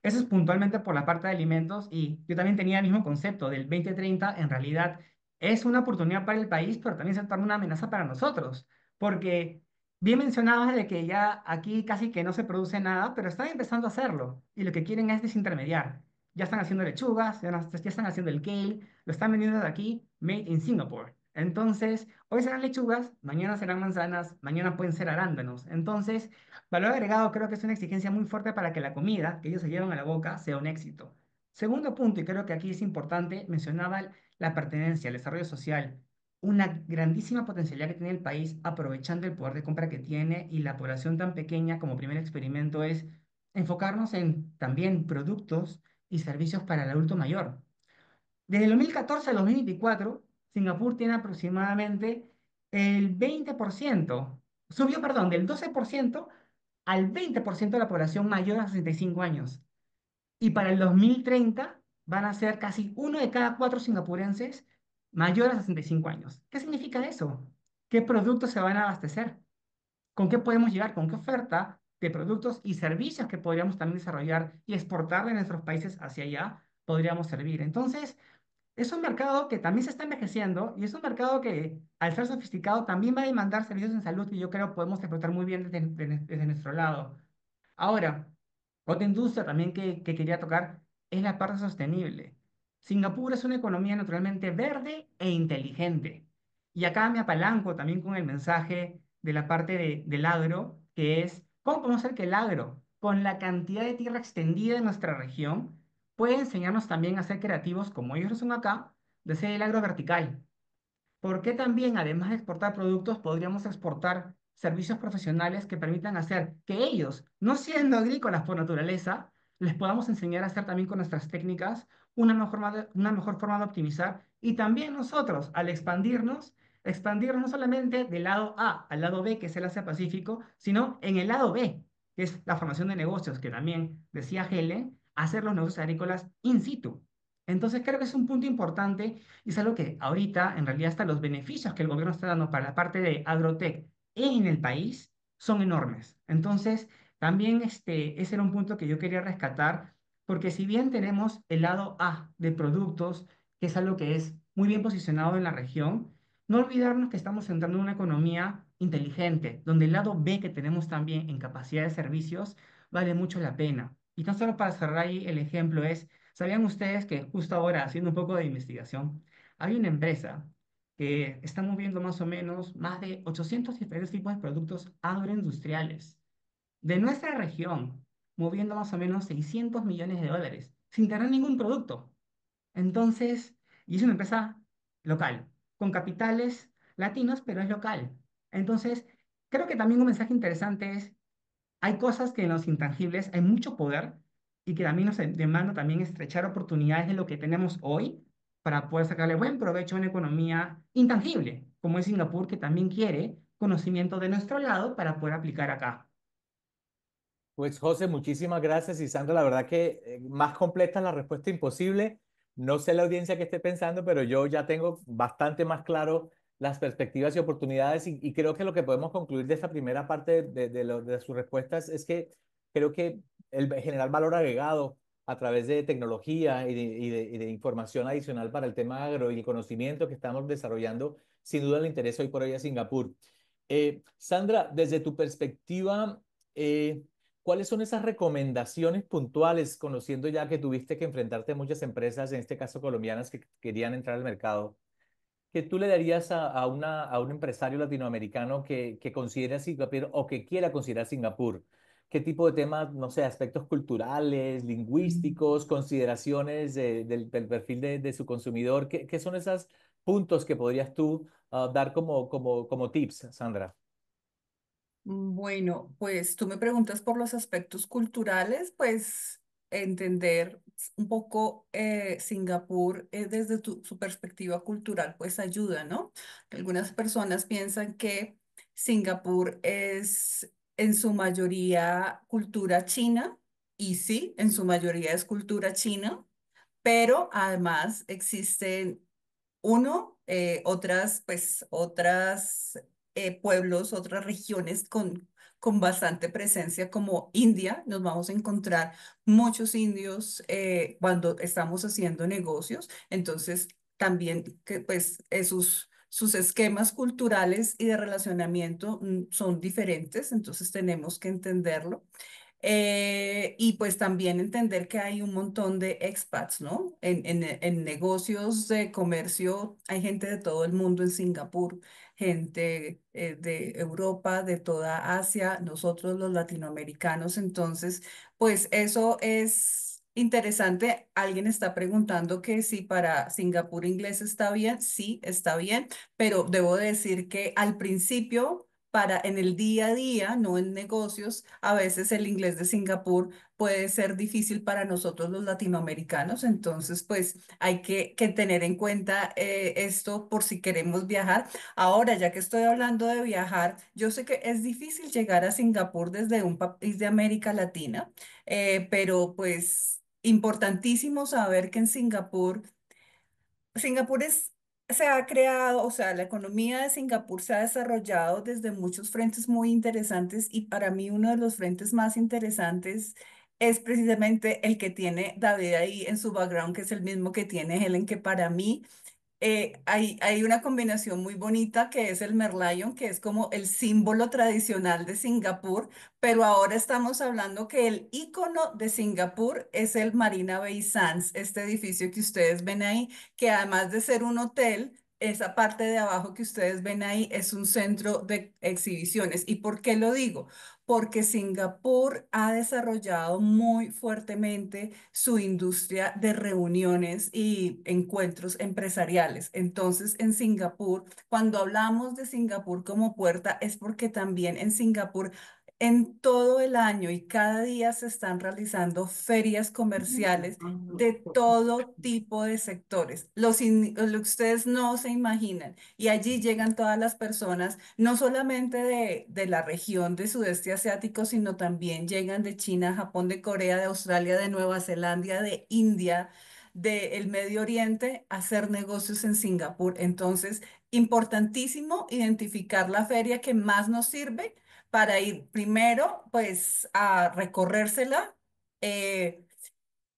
Eso es puntualmente por la parte de alimentos y yo también tenía el mismo concepto del 2030. En realidad es una oportunidad para el país, pero también se torna una amenaza para nosotros, porque bien mencionabas de que ya aquí casi que no se produce nada, pero están empezando a hacerlo y lo que quieren es desintermediar. Ya están haciendo lechugas, ya están haciendo el kale, lo están vendiendo de aquí, made in Singapore. Entonces, hoy serán lechugas, mañana serán manzanas, mañana pueden ser arándanos. Entonces, valor agregado creo que es una exigencia muy fuerte para que la comida que ellos se llevan a la boca sea un éxito. Segundo punto, y creo que aquí es importante, mencionaba la pertenencia, el desarrollo social, una grandísima potencialidad que tiene el país aprovechando el poder de compra que tiene y la población tan pequeña como primer experimento es enfocarnos en también productos y servicios para el adulto mayor. Desde el 2014 al 2024, Singapur tiene aproximadamente el 20%, subió, perdón, del 12% al 20% de la población mayor a 65 años. Y para el 2030 van a ser casi uno de cada cuatro singapurenses mayor a 65 años. ¿Qué significa eso? ¿Qué productos se van a abastecer? ¿Con qué podemos llegar? ¿Con qué oferta de productos y servicios que podríamos también desarrollar y exportar de nuestros países hacia allá podríamos servir? Entonces, es un mercado que también se está envejeciendo y es un mercado que, al ser sofisticado, también va a demandar servicios en salud que yo creo podemos explotar muy bien desde nuestro lado. Ahora, otra industria también que quería tocar es la parte sostenible. Singapur es una economía naturalmente verde e inteligente. Y acá me apalanco también con el mensaje de la parte del agro, que es, ¿cómo podemos hacer que el agro, con la cantidad de tierra extendida en nuestra región, puede enseñarnos también a ser creativos, como ellos lo son acá, de ser el agro vertical? ¿Por qué también, además de exportar productos, podríamos exportar servicios profesionales que permitan hacer que ellos, no siendo agrícolas por naturaleza, les podamos enseñar a hacer también con nuestras técnicas una mejor forma de optimizar y también nosotros, al expandirnos no solamente del lado A al lado B, que es el Asia Pacífico, sino en el lado B, que es la formación de negocios, que también decía Helen, hacer los negocios agrícolas in situ. Entonces creo que es un punto importante y es algo que ahorita, en realidad, hasta los beneficios que el gobierno está dando para la parte de agrotech en el país son enormes. Entonces, también ese era un punto que yo quería rescatar, porque si bien tenemos el lado A de productos, que es algo que es muy bien posicionado en la región, no olvidarnos que estamos entrando en una economía inteligente, donde el lado B que tenemos también en capacidad de servicios vale mucho la pena. Y no solo para cerrar ahí el ejemplo es, ¿sabían ustedes que justo ahora, haciendo un poco de investigación, hay una empresa que está moviendo más o menos más de 800 diferentes tipos de productos agroindustriales de nuestra región, moviendo más o menos 600 millones de dólares sin tener ningún producto? Entonces, y es una empresa local, con capitales latinos, pero es local. Entonces, creo que también un mensaje interesante es hay cosas que en los intangibles hay mucho poder y que también nos demanda también estrechar oportunidades de lo que tenemos hoy para poder sacarle buen provecho a una economía intangible, como es Singapur, que también quiere conocimiento de nuestro lado para poder aplicar acá. Pues José, muchísimas gracias. Y Sandra, la verdad que más completa es la respuesta imposible. No sé la audiencia que esté pensando, pero yo ya tengo bastante más claro las perspectivas y oportunidades y creo que lo que podemos concluir de esta primera parte de sus respuestas es que creo que el generar valor agregado a través de tecnología y de información adicional para el tema agro y el conocimiento que estamos desarrollando, sin duda le interesa hoy por hoy a Singapur. Sandra, desde tu perspectiva, eh, ¿cuáles son esas recomendaciones puntuales, conociendo ya que tuviste que enfrentarte a muchas empresas, en este caso colombianas, que querían entrar al mercado, que tú le darías a un empresario latinoamericano que considera Singapur o que quiera considerar Singapur? ¿Qué tipo de temas, no sé, aspectos culturales, lingüísticos, consideraciones del perfil de su consumidor? ¿Qué son esos puntos que podrías tú dar como tips, Sandra? Bueno, pues tú me preguntas por los aspectos culturales, pues entender un poco Singapur desde su perspectiva cultural, pues ayuda, ¿no? Algunas personas piensan que Singapur es en su mayoría cultura china, y sí, en su mayoría es cultura china, pero además existen otras pueblos, otras regiones con bastante presencia como India. Nos vamos a encontrar muchos indios cuando estamos haciendo negocios. Entonces, también que pues sus esquemas culturales y de relacionamiento son diferentes, entonces tenemos que entenderlo. Y pues también entender que hay un montón de expats, ¿no? En negocios de comercio hay gente de todo el mundo en Singapur, gente de Europa, de toda Asia, nosotros los latinoamericanos. Entonces, pues eso es interesante, alguien está preguntando que si para Singapur inglés está bien, sí, está bien, pero debo decir que al principio, para en el día a día, no en negocios, a veces el inglés de Singapur puede ser difícil para nosotros los latinoamericanos, entonces pues hay que tener en cuenta esto por si queremos viajar. Ahora, ya que estoy hablando de viajar, yo sé que es difícil llegar a Singapur desde un país de América Latina, pero pues importantísimo saber que en Singapur se ha creado, o sea, la economía de Singapur se ha desarrollado desde muchos frentes muy interesantes y para mí uno de los frentes más interesantes es precisamente el que tiene David ahí en su background, que es el mismo que tiene Helen, que para mí hay una combinación muy bonita que es el Merlion, que es como el símbolo tradicional de Singapur, pero ahora estamos hablando que el icono de Singapur es el Marina Bay Sands, este edificio que ustedes ven ahí, que además de ser un hotel, esa parte de abajo que ustedes ven ahí es un centro de exhibiciones. ¿Y por qué lo digo? Porque Singapur ha desarrollado muy fuertemente su industria de reuniones y encuentros empresariales. Entonces, en Singapur, cuando hablamos de Singapur como puerta, es porque también en Singapur en todo el año y cada día se están realizando ferias comerciales de todo tipo de sectores, lo que ustedes no se imaginan. Y allí llegan todas las personas, no solamente de la región de sudeste asiático, sino también llegan de China, Japón, de Corea, de Australia, de Nueva Zelanda, de India, del Medio Oriente, a hacer negocios en Singapur. Entonces, importantísimo identificar la feria que más nos sirve para ir primero, pues, a recorrérsela. eh,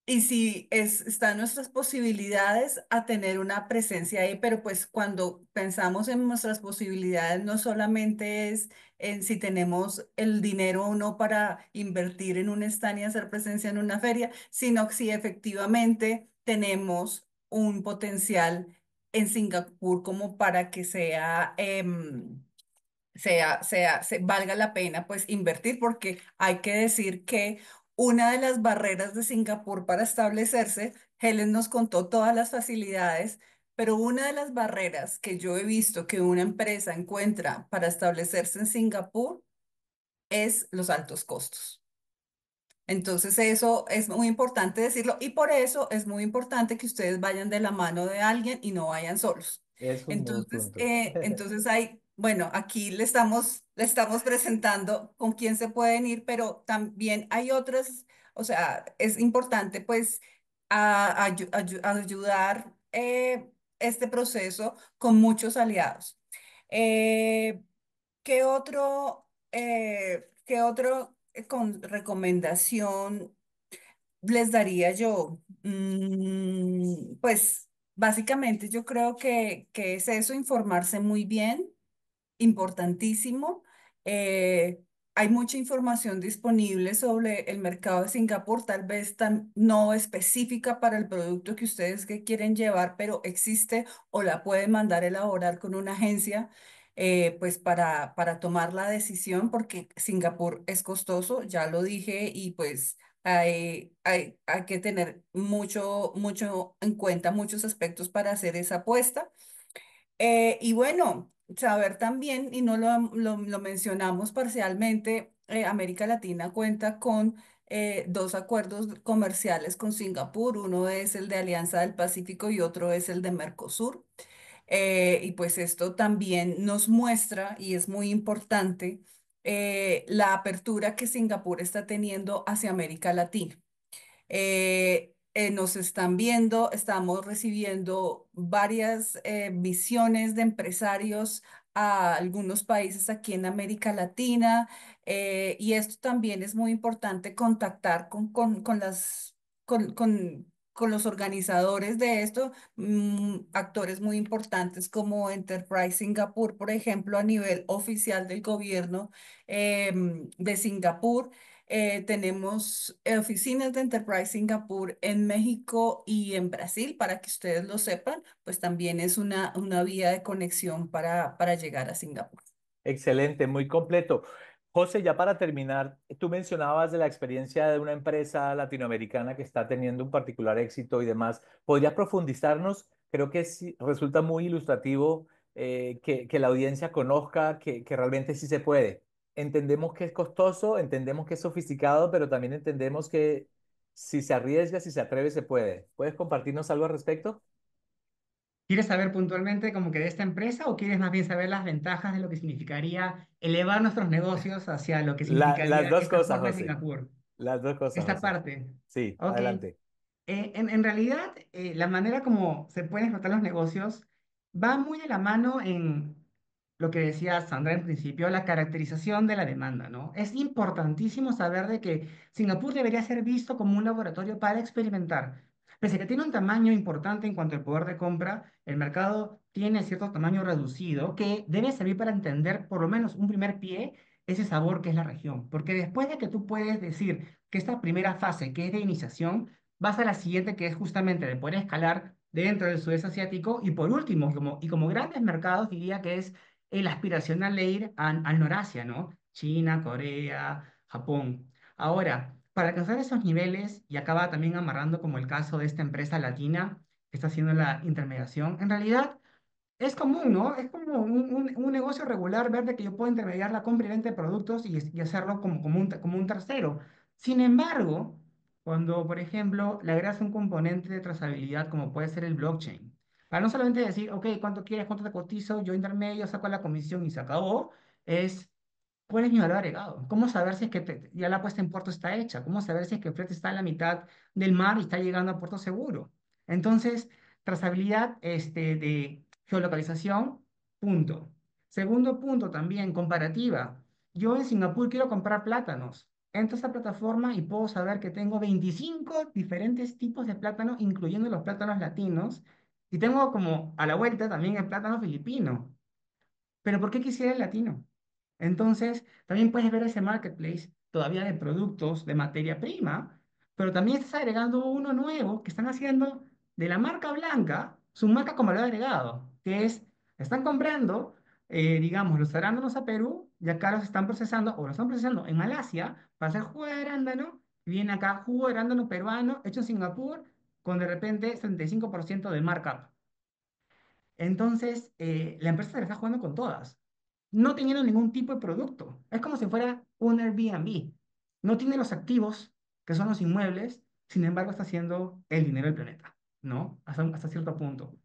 y si está en nuestras posibilidades a tener una presencia ahí, pero pues cuando pensamos en nuestras posibilidades, no solamente es en si tenemos el dinero o no para invertir en un stand y hacer presencia en una feria, sino si efectivamente tenemos un potencial en Singapur como para que valga la pena pues invertir, porque hay que decir que una de las barreras de Singapur para establecerse, Helen nos contó todas las facilidades, pero una de las barreras que yo he visto que una empresa encuentra para establecerse en Singapur es los altos costos. Entonces eso es muy importante decirlo y por eso es muy importante que ustedes vayan de la mano de alguien y no vayan solos. Es un buen Entonces, punto. bueno, aquí le estamos presentando con quién se pueden ir, pero también hay otras, o sea, es importante pues ayudar este proceso con muchos aliados. Eh, qué otro recomendación les daría yo? Pues básicamente yo creo que es eso, informarse muy bien, importantísimo. Eh, Hay mucha información disponible sobre el mercado de Singapur, tal vez no específica para el producto que ustedes que quieren llevar, pero existe o la pueden mandar elaborar con una agencia, pues para tomar la decisión, porque Singapur es costoso, ya lo dije, y pues hay que tener mucho en cuenta, muchos aspectos para hacer esa apuesta. Y bueno, saber también, y no lo mencionamos parcialmente, América Latina cuenta con dos acuerdos comerciales con Singapur. Uno es el de Alianza del Pacífico y otro es el de Mercosur. Y pues esto también nos muestra, y es muy importante, la apertura que Singapur está teniendo hacia América Latina. Nos están viendo, estamos recibiendo varias visiones de empresarios a algunos países aquí en América Latina, y esto también es muy importante contactar con los organizadores de esto, actores muy importantes como Enterprise Singapur, por ejemplo, a nivel oficial del gobierno de Singapur. Tenemos oficinas de Enterprise Singapur en México y en Brasil, para que ustedes lo sepan, pues también es una vía de conexión para llegar a Singapur. Excelente, muy completo. José, ya para terminar, tú mencionabas de la experiencia de una empresa latinoamericana que está teniendo un particular éxito y demás. ¿Podrías profundizarnos? Creo que sí, resulta muy ilustrativo que la audiencia conozca que realmente sí se puede. Entendemos que es costoso, entendemos que es sofisticado, pero también entendemos que si se arriesga, si se atreve, se puede. ¿Puedes compartirnos algo al respecto? ¿Quieres saber puntualmente como que de esta empresa o quieres más bien saber las ventajas de lo que significaría elevar nuestros negocios hacia lo que Las significaría dos esta cosas, forma de José. Singapur? Las dos cosas, Esta José. parte. Sí, Ok. adelante. En realidad, la manera como se pueden explotar los negocios va muy de la mano en lo que decía Sandra en principio, la caracterización de la demanda, ¿no? Es importantísimo saber de que Singapur debería ser visto como un laboratorio para experimentar. Pese a que tiene un tamaño importante en cuanto al poder de compra, el mercado tiene cierto tamaño reducido que debe servir para entender por lo menos un primer pie ese sabor que es la región. Porque después de que tú puedes decir que esta primera fase, que es de iniciación, vas a la siguiente, que es justamente de poder escalar dentro del sudeste asiático. Y por último, como grandes mercados, diría que es el aspiracional de ir al Norasia, ¿no? China, Corea, Japón. Ahora, para alcanzar esos niveles, y acaba también amarrando como el caso de esta empresa latina que está haciendo la intermediación, en realidad es común, ¿no? Es como un negocio regular ver de que yo puedo intermediar la compra y venta de productos y hacerlo como un tercero. Sin embargo, cuando, por ejemplo, le agregas un componente de trazabilidad como puede ser el blockchain, para no solamente decir, ok, ¿cuánto quieres? ¿Cuánto te cotizo? Yo intermedio, saco la comisión y se acabó, es ¿cuál es mi valor agregado? ¿Cómo saber si es que ya la puesta en puerto está hecha? ¿Cómo saber si es que el flete está en la mitad del mar y está llegando a puerto seguro? Entonces, trazabilidad de geolocalización, punto. Segundo punto también, comparativa. Yo en Singapur quiero comprar plátanos. Entro a esta plataforma y puedo saber que tengo 25 diferentes tipos de plátano, incluyendo los plátanos latinos, y tengo como a la vuelta también el plátano filipino. Pero ¿por qué quisiera el latino? Entonces, también puedes ver ese marketplace todavía de productos, de materia prima, pero también estás agregando uno nuevo que están haciendo de la marca blanca su marca con valor agregado, que es, están comprando, digamos, los arándanos a Perú y acá los están procesando o los están procesando en Malasia para hacer jugo de arándano y viene acá jugo de arándano peruano hecho en Singapur con de repente 75% de markup. Entonces, la empresa se la está jugando con todas, no teniendo ningún tipo de producto. Es como si fuera un Airbnb. No tiene los activos, que son los inmuebles, sin embargo está haciendo el dinero del planeta, ¿no? Hasta cierto punto.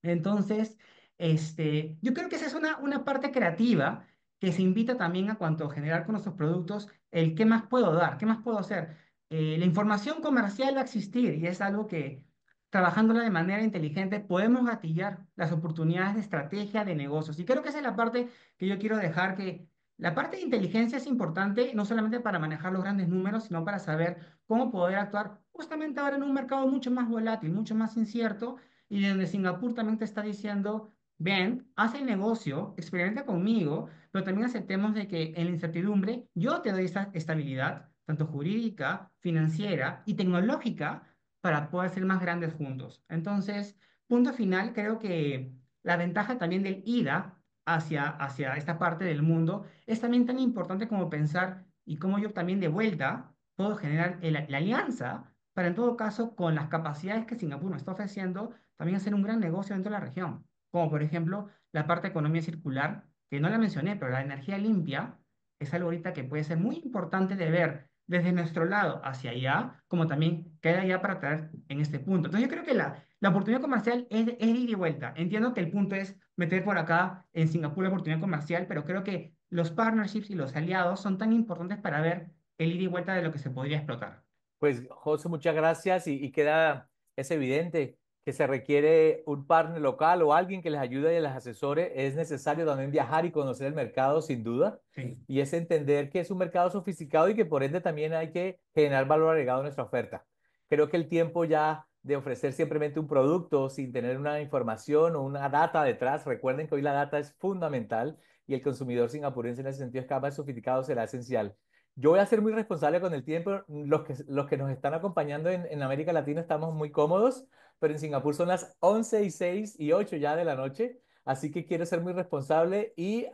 Entonces, yo creo que esa es una parte creativa que se invita también a cuanto a generar con nuestros productos el qué más puedo dar, qué más puedo hacer. La información comercial va a existir y es algo que, trabajándola de manera inteligente, podemos gatillar las oportunidades de estrategia de negocios. Y creo que esa es la parte que yo quiero dejar, que la parte de inteligencia es importante no solamente para manejar los grandes números, sino para saber cómo poder actuar justamente ahora en un mercado mucho más volátil, mucho más incierto y donde Singapur también te está diciendo, ven, haz el negocio, experimenta conmigo, pero también aceptemos de que en la incertidumbre yo te doy esa estabilidad, tanto jurídica, financiera y tecnológica, para poder ser más grandes juntos. Entonces, punto final, creo que la ventaja también del IDA hacia esta parte del mundo es también tan importante como pensar y cómo yo también de vuelta puedo generar la alianza para en todo caso, con las capacidades que Singapur nos está ofreciendo, también hacer un gran negocio dentro de la región, como por ejemplo la parte de economía circular, que no la mencioné, pero la energía limpia es algo ahorita que puede ser muy importante de ver desde nuestro lado hacia allá, como también queda ya para traer en este punto. Entonces yo creo que la oportunidad comercial es de ida y vuelta. Entiendo que el punto es meter por acá en Singapur la oportunidad comercial, pero creo que los partnerships y los aliados son tan importantes para ver el ida y vuelta de lo que se podría explotar. Pues José, muchas gracias y queda, es evidente que se requiere un partner local o alguien que les ayude y les asesore. Es necesario también viajar y conocer el mercado, sin duda, Sí. y es entender que es un mercado sofisticado y que por ende también hay que generar valor agregado a nuestra oferta. Creo que el tiempo ya de ofrecer simplemente un producto sin tener una información o una data detrás, recuerden que hoy la data es fundamental y el consumidor singapurense en ese sentido es cada vez sofisticado, será esencial. Yo voy a ser muy responsable con el tiempo. Los que nos están acompañando en América Latina estamos muy cómodos, pero en Singapur son las 11:06 y 8 ya de la noche, así que quiero ser muy responsable y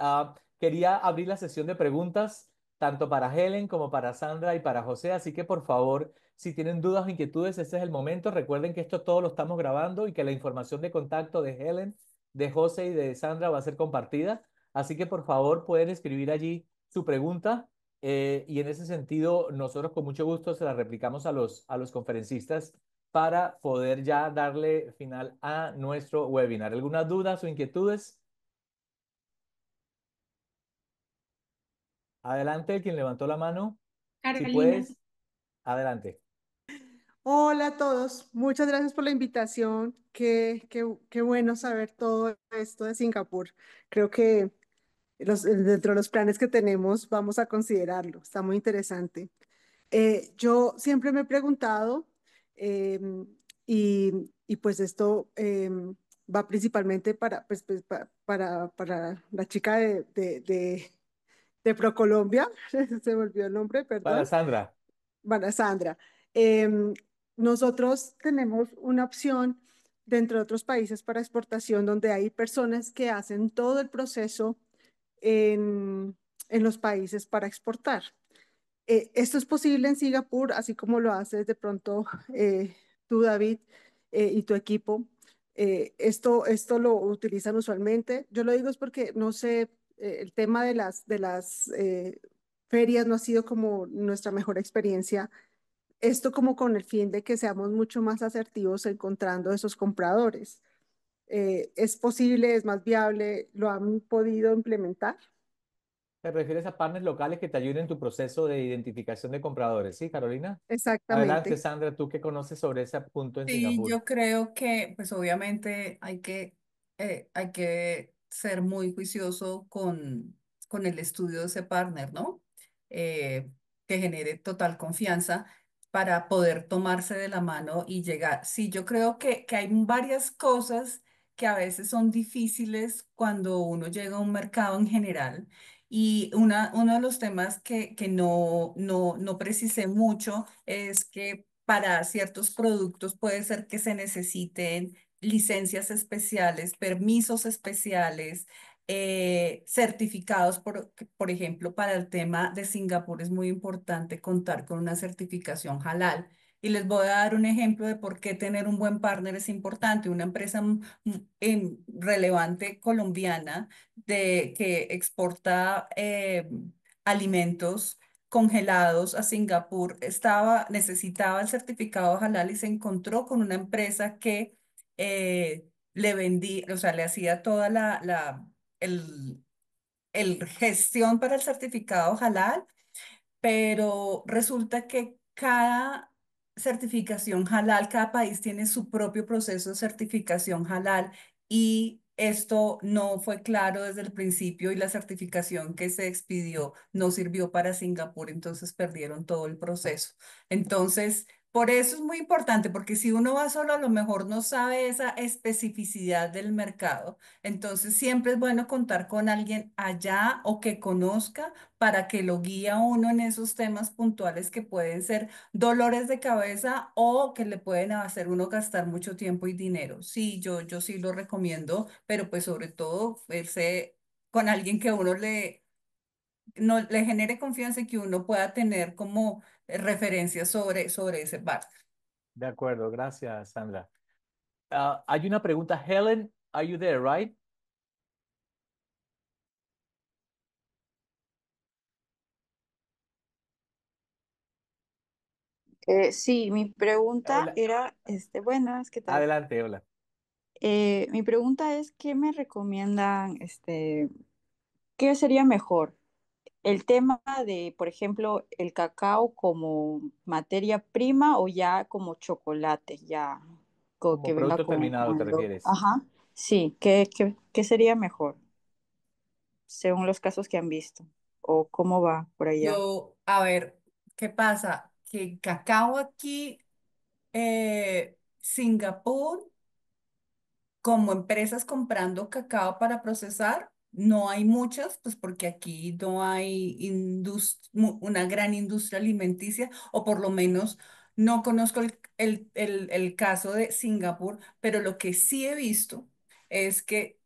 quería abrir la sesión de preguntas. tanto para Helen como para Sandra y para José. Así que por favor, si tienen dudas o inquietudes, este es el momento. Recuerden que esto todo lo estamos grabando y que la información de contacto de Helen, de José y de Sandra va a ser compartida. Así que por favor pueden escribir allí su pregunta y en ese sentido nosotros con mucho gusto se la replicamos a los conferencistas para poder ya darle final a nuestro webinar. ¿Algunas dudas o inquietudes? Adelante, quien levantó la mano. Si Carolina. puedes, adelante. Hola a todos, muchas gracias por la invitación. Qué bueno saber todo esto de Singapur. Creo que dentro de los planes que tenemos vamos a considerarlo. Está muy interesante. Yo siempre me he preguntado, em, y pues esto va principalmente para la chica de ProColombia, se me olvidó el nombre, Para perdón. Sandra. Bueno, Sandra, em, nosotros tenemos una opción dentro de otros países para exportación donde hay personas que hacen todo el proceso en, en los países para exportar. Esto es posible en Singapur, así como lo haces de pronto tú, David, y tu equipo. Esto lo utilizan usualmente. Yo lo digo es porque no sé, el tema de las ferias no ha sido como nuestra mejor experiencia. Esto como con el fin de que seamos mucho más asertivos encontrando esos compradores. ¿Es posible, es más viable? ¿Lo han podido implementar? ¿Te refieres a partners locales que te ayuden en tu proceso de identificación de compradores? ¿Sí, Carolina? Adelante, Exactamente. Sandra, tú qué conoces sobre ese punto en Sí, Singapur. yo creo que pues obviamente hay que ser muy juicioso con el estudio de ese partner, ¿no? Que genere total confianza para poder tomarse de la mano y llegar. Sí, yo creo que hay varias cosas que a veces son difíciles cuando uno llega a un mercado en general. Y uno de los temas que no precisé mucho es que para ciertos productos puede ser que se necesiten licencias especiales, permisos especiales, certificados, por ejemplo, para el tema de Singapur es muy importante contar con una certificación halal. Y les voy a dar un ejemplo de por qué tener un buen partner es importante. Una empresa relevante colombiana que exporta alimentos congelados a Singapur, necesitaba el certificado halal y se encontró con una empresa que le vendía, o sea, le hacía toda el, el gestión para el certificado halal, pero resulta que cada certificación halal, cada país tiene su propio proceso de certificación halal y esto no fue claro desde el principio y la certificación que se expidió no sirvió para Singapur, entonces perdieron todo el proceso. Entonces, por eso es muy importante, porque si uno va solo, a lo mejor no sabe esa especificidad del mercado. Entonces, siempre es bueno contar con alguien allá o que conozca para que lo guíe a uno en esos temas puntuales que pueden ser dolores de cabeza o que le pueden hacer uno gastar mucho tiempo y dinero. Sí, yo sí lo recomiendo, pero pues sobre todo verse con alguien que uno no, le genere confianza y que uno pueda tener como referencias sobre ese bar. De acuerdo, gracias, Sandra. Hay una pregunta. Helen, are you there, right? Sí, mi pregunta Hola. era, buenas, ¿qué tal? Adelante, hola. Mi pregunta es, ¿qué me recomiendan, qué sería mejor? El tema de, por ejemplo, el cacao como materia prima o ya como chocolate, ya que Como venga producto terminado, con ¿te el logo. refieres? Ajá, sí, ¿qué sería mejor según los casos que han visto? ¿O cómo va por allá? A ver, ¿qué pasa? Que cacao aquí, Singapur, como empresas comprando cacao para procesar, no hay muchas, pues porque aquí no hay una gran industria alimenticia, o por lo menos no conozco el caso de Singapur, pero lo que sí he visto es que,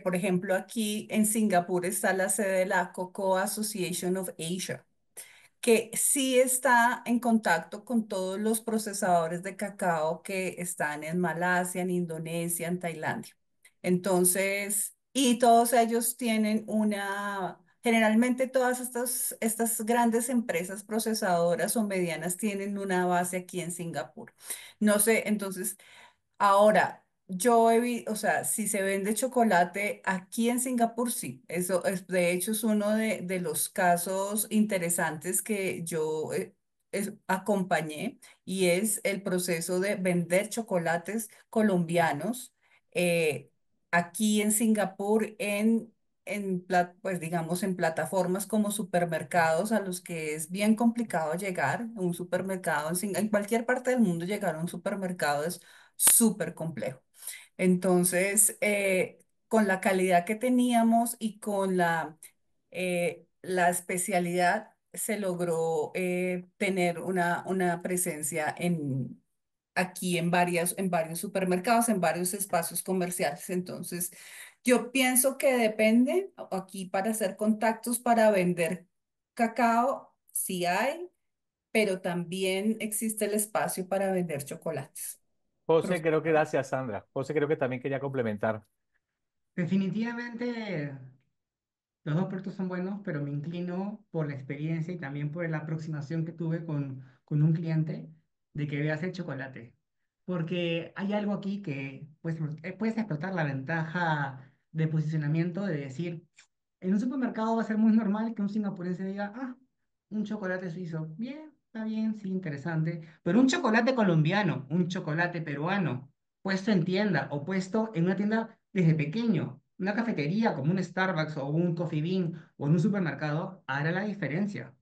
por ejemplo, aquí en Singapur está la sede de la Cocoa Association of Asia. que sí está en contacto con todos los procesadores de cacao que están en Malasia, en Indonesia, en Tailandia. Entonces, y todos ellos tienen generalmente todas estas grandes empresas procesadoras o medianas tienen una base aquí en Singapur. No sé, entonces, ahora, o sea, si se vende chocolate aquí en Singapur, sí. Eso es, de hecho, es uno de los casos interesantes que yo acompañé y es el proceso de vender chocolates colombianos eh, aquí en Singapur pues digamos, en plataformas como supermercados a los que es bien complicado llegar. Un supermercado en cualquier parte del mundo llegar a un supermercado es súper complejo. Entonces, con la calidad que teníamos y con la especialidad, se logró tener una presencia aquí en varios supermercados, en varios espacios comerciales. Entonces, yo pienso que depende, aquí para hacer contactos, para vender cacao, sí hay, pero también existe el espacio para vender chocolates. José, creo que gracias, Sandra. José, creo que también quería complementar. Definitivamente los dos proyectos son buenos, pero me inclino por la experiencia y también por la aproximación que tuve con un cliente de que veas el chocolate. Porque hay algo aquí que puedes explotar la ventaja de posicionamiento de decir, en un supermercado va a ser muy normal que un singapurense diga, ah, un chocolate suizo. Bien, está bien, sí, interesante. Pero un chocolate colombiano, un chocolate peruano, puesto en tienda o puesto en una tienda desde pequeño, una cafetería como un Starbucks o un Coffee Bean o en un supermercado, hará la diferencia.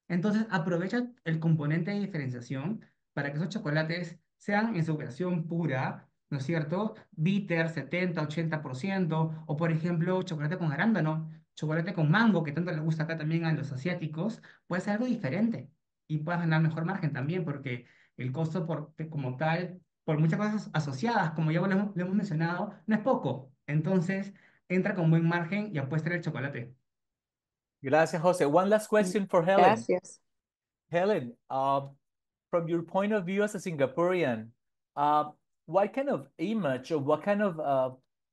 Entonces, aprovecha el componente de diferenciación para que esos chocolates sean en su versión pura, ¿no es cierto? Bitter, 70-80%, o por ejemplo, chocolate con arándano, chocolate con mango, que tanto le gusta acá también a los asiáticos, puede ser algo diferente y puedes ganar mejor margen también, porque el costo como tal, por muchas cosas asociadas, como ya lo hemos mencionado, no es poco. Entonces, entra con buen margen y apuesta en el chocolate. Gracias, José. One last question for Helen. Gracias. Helen, from your point of view as a Singaporean, uh, what kind of image or what kind of,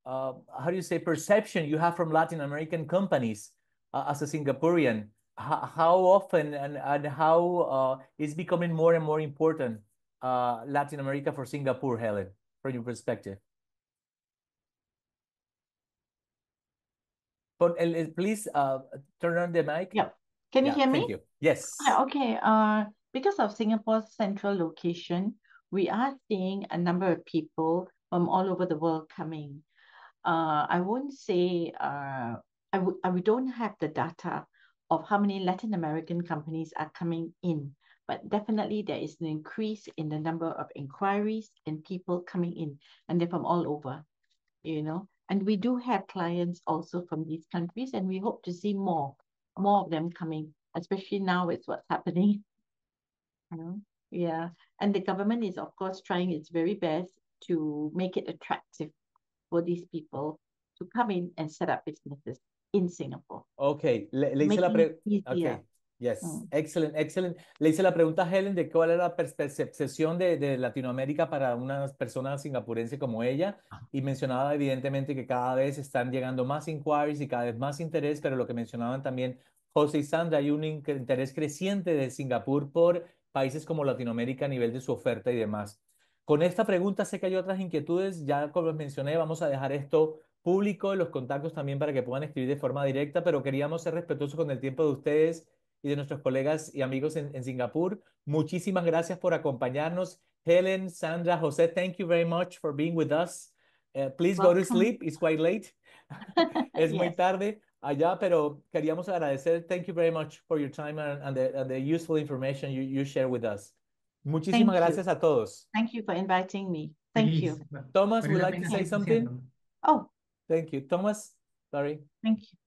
how do you say, perception you have from Latin American companies as a Singaporean? How often and how is becoming more and more important Latin America for Singapore, Helen, from your perspective? Please turn on the mic. Yeah. Can you Yeah, hear thank me? you. Yes. Okay. Because of Singapore's central location, we are seeing a number of people from all over the world coming. I won't say we don't have the data of how many Latin American companies are coming in, but definitely there is an increase in the number of inquiries and people coming in, and they're from all over, you know. And we do have clients also from these countries, and we hope to see more of them coming, especially now with what's happening. You know? Yeah. And the government is, of course, trying its very best to make it attractive for these people to come in and set up businesses in Singapore. Ok, le hice la Making pregunta. it Ok, easier. yes, excellent, excellent. Le hice la pregunta a Helen de cuál era la percepción de Latinoamérica para una persona singapurense como ella y mencionaba evidentemente que cada vez están llegando más inquiries y cada vez más interés, pero lo que mencionaban también José y Sandra, hay un interés creciente de Singapur por países como Latinoamérica a nivel de su oferta y demás. Con esta pregunta sé que hay otras inquietudes, ya como les mencioné, vamos a dejar esto público, los contactos también para que puedan escribir de forma directa, pero queríamos ser respetuosos con el tiempo de ustedes y de nuestros colegas y amigos en Singapur. Muchísimas gracias por acompañarnos. Helen, Sandra, José, thank you very much for being with us. Please go to Welcome. sleep. It's quite late. Es muy Yes. tarde allá, pero queríamos agradecer. Thank you very much for your time and the useful information you share with us. Muchísimas Thank you. gracias a todos. Thank you for inviting me. Thank you. Thomas, Vale would la like to pena say something? 100%. Oh, Thank you. Thomas, sorry. thank you.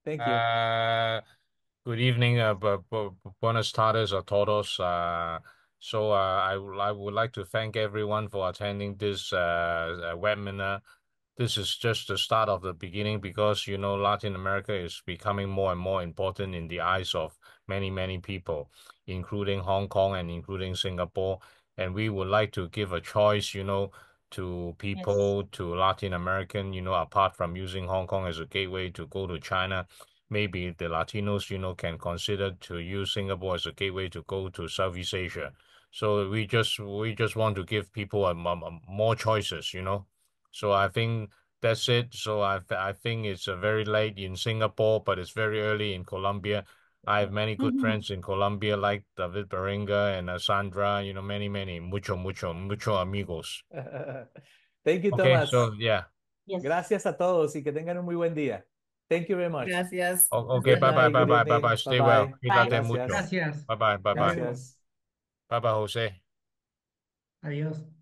Thank you. Good evening, buenas tardes a todos. I would like to thank everyone for attending this webinar. this is just the start of the beginning because, you know, Latin America is becoming more and more important in the eyes of many, many people, including Hong Kong and including Singapore. And we would like to give a choice, you know, to Yes. people, to Latin American, you know, apart from using Hong Kong as a gateway to go to China, maybe the Latinos, you know, can consider to use Singapore as a gateway to go to Southeast Asia. So we just want to give people more choices, you know. So I think that's it. So I think it's very late in Singapore, but it's very early in Colombia. I have many good friends in Colombia, like David Beringa and Sandra. You know, many, mucho amigos. Thank you, Okay, Thomas. so yeah. Yes. Gracias a todos y que tengan un muy buen día. Thank you very much. Gracias. Okay, Good bye night, good bye evening. Stay well. Bye-bye. Cuídate Bye. mucho. Gracias. Gracias. Bye bye. Gracias. Bye bye, Jose. Adiós.